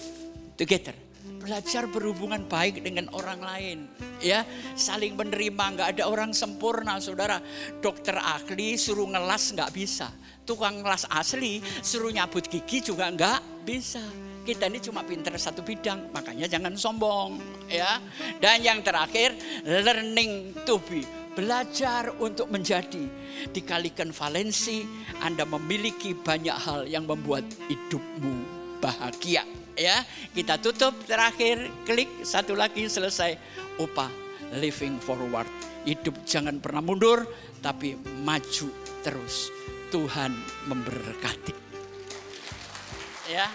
together. Belajar berhubungan baik dengan orang lain. Ya, saling menerima, nggak ada orang sempurna, saudara. Dokter ahli suruh ngelas nggak bisa. Tukang ngelas asli suruh nyabut gigi juga nggak bisa. Kita ini cuma pinter 1 bidang, makanya jangan sombong ya. Dan yang terakhir, learning to be, belajar untuk menjadi. Dikalikan valensi, Anda memiliki banyak hal yang membuat hidupmu bahagia ya. Kita tutup terakhir, klik 1 lagi, selesai. Upah living forward. Hidup jangan pernah mundur, tapi maju terus. Tuhan memberkati. Ya.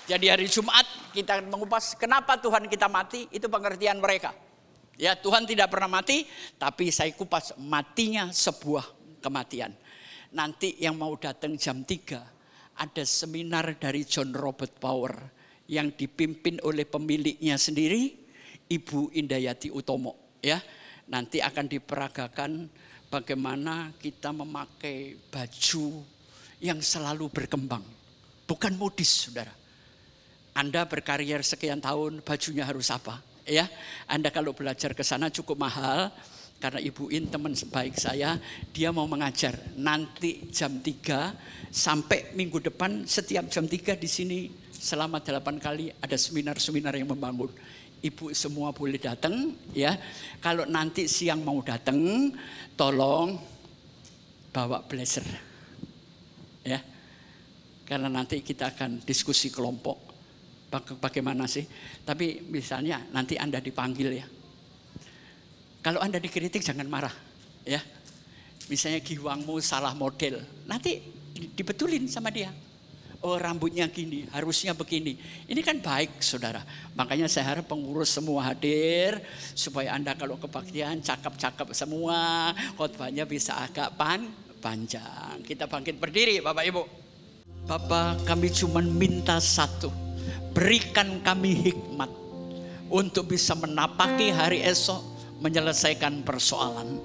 Jadi hari Jumat kita mengupas kenapa Tuhan kita mati, itu pengertian mereka. Ya, Tuhan tidak pernah mati, tapi saya kupas matinya sebuah kematian. Nanti yang mau datang jam 3, ada seminar dari John Robert Power yang dipimpin oleh pemiliknya sendiri, Ibu Indayati Utomo. Ya, nanti akan diperagakan bagaimana kita memakai baju yang selalu berkembang, bukan modis, saudara. Anda berkarier sekian tahun, bajunya harus apa? Ya, Anda kalau belajar ke sana cukup mahal, karena Ibu In teman baik saya, dia mau mengajar. Nanti jam 3 sampai minggu depan, setiap jam 3 di sini selama 8 kali ada seminar-seminar yang membangun. Ibu semua boleh datang ya. Kalau nanti siang mau datang, tolong bawa blazer. Ya. Karena nanti kita akan diskusi kelompok. Bagaimana sih? Tapi misalnya nanti Anda dipanggil ya. Kalau Anda dikritik jangan marah ya. Misalnya giwangmu salah model, nanti dibetulin sama dia. Oh, rambutnya gini, harusnya begini. Ini kan baik, saudara. Makanya saya harap pengurus semua hadir supaya Anda kalau kebaktian cakep-cakep semua, khotbahnya bisa agak panjang. Kita bangkit berdiri, Bapak Ibu. Bapak, kami cuma minta 1. Berikan kami hikmat untuk bisa menapaki hari esok, menyelesaikan persoalan.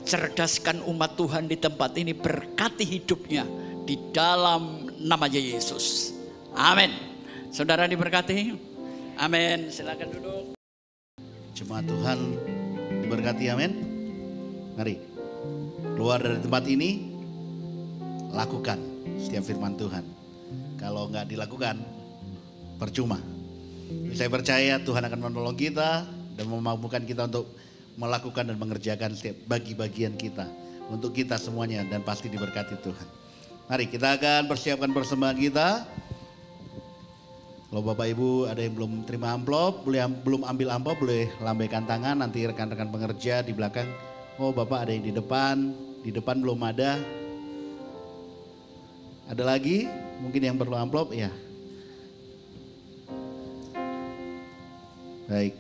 Cerdaskan umat Tuhan di tempat ini, berkati hidupnya di dalam namanya Yesus. Amin. Saudara diberkati. Amin. Silakan duduk. Jemaat Tuhan diberkati, amin. Mari keluar dari tempat ini, lakukan setiap firman Tuhan. Kalau nggak dilakukan, percuma. Saya percaya Tuhan akan menolong kita dan memampukan kita untuk melakukan dan mengerjakan setiap bagi-bagian kita untuk kita semuanya, dan pasti diberkati Tuhan. Mari kita akan persiapkan persembahan kita. Kalau Bapak Ibu ada yang belum terima amplop, belum ambil amplop, boleh lambaikan tangan. Nanti rekan-rekan pengerja di belakang, oh Bapak ada yang di depan belum ada. Ada lagi mungkin yang perlu amplop ya. Baik.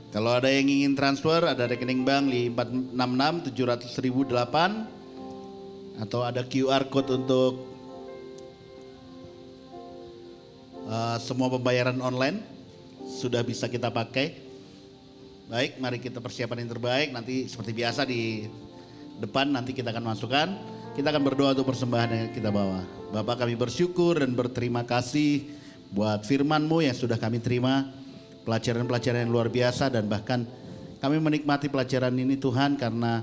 Kalau ada yang ingin transfer, ada rekening bank di 466 700.008 atau ada QR code untuk semua pembayaran online sudah bisa kita pakai. Baik, mari kita persiapan yang terbaik. Nanti seperti biasa di depan nanti kita akan masukkan. Kita akan berdoa untuk persembahan yang kita bawa. Bapak, kami bersyukur dan berterima kasih buat firman-Mu yang sudah kami terima. Pelajaran-pelajaran yang luar biasa, dan bahkan kami menikmati pelajaran ini Tuhan, karena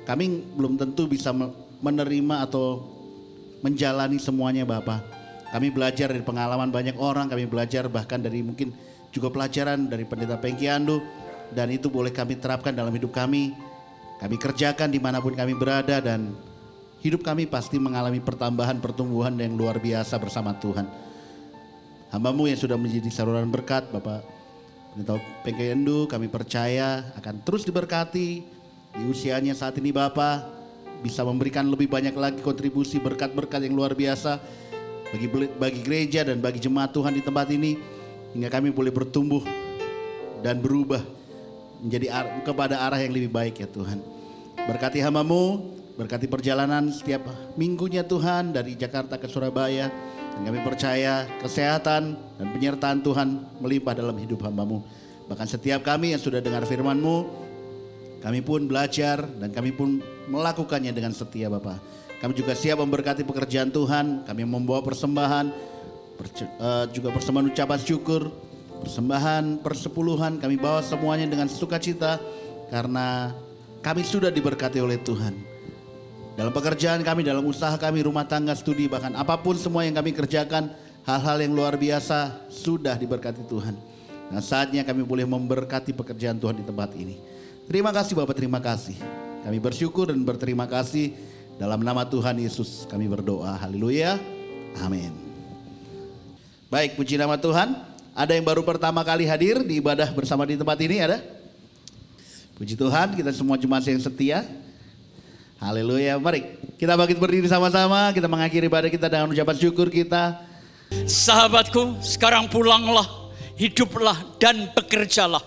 kami belum tentu bisa menerima atau menjalani semuanya Bapak. Kami belajar dari pengalaman banyak orang, kami belajar bahkan dari mungkin juga pelajaran dari Pendeta Pengki Andu, dan itu boleh kami terapkan dalam hidup kami. Kami kerjakan dimanapun kami berada, dan hidup kami pasti mengalami pertambahan, pertumbuhan yang luar biasa bersama Tuhan. Hamba-Mu yang sudah menjadi saluran berkat, Bapak Pendeta Pengki Andu, kami percaya akan terus diberkati di usianya saat ini Bapak, bisa memberikan lebih banyak lagi kontribusi berkat-berkat yang luar biasa bagi gereja dan bagi jemaat Tuhan di tempat ini, hingga kami boleh bertumbuh dan berubah menjadi kepada arah yang lebih baik ya Tuhan. Berkati hamba-Mu, berkati perjalanan setiap minggunya Tuhan dari Jakarta ke Surabaya. Dan kami percaya kesehatan dan penyertaan Tuhan melimpah dalam hidup hamba-Mu. Bahkan setiap kami yang sudah dengar firman-Mu, kami pun belajar dan kami pun melakukannya dengan setia Bapak. Kami juga siap memberkati pekerjaan Tuhan, kami membawa persembahan, juga persembahan ucapan syukur, persembahan persepuluhan, kami bawa semuanya dengan sukacita karena kami sudah diberkati oleh Tuhan. Dalam pekerjaan kami, dalam usaha kami, rumah tangga, studi, bahkan apapun semua yang kami kerjakan, hal-hal yang luar biasa sudah diberkati Tuhan. Nah, saatnya kami boleh memberkati pekerjaan Tuhan di tempat ini. Terima kasih Bapak, terima kasih. Kami bersyukur dan berterima kasih. Dalam nama Tuhan Yesus kami berdoa. Haleluya. Amin. Baik, puji nama Tuhan. Ada yang baru pertama kali hadir di ibadah bersama di tempat ini, ada? Puji Tuhan, kita semua jemaat yang setia. Haleluya. Mari kita bangkit berdiri sama-sama. Kita mengakhiri ibadah kita dengan ucapan syukur kita. Sahabatku, sekarang pulanglah, hiduplah dan bekerjalah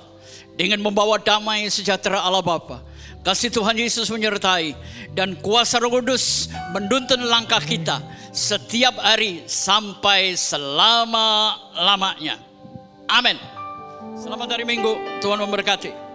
dengan membawa damai sejahtera Allah Bapa. Kasih Tuhan Yesus menyertai dan kuasa Roh Kudus menuntun langkah kita setiap hari sampai selama-lamanya. Amin. Selamat hari Minggu, Tuhan memberkati.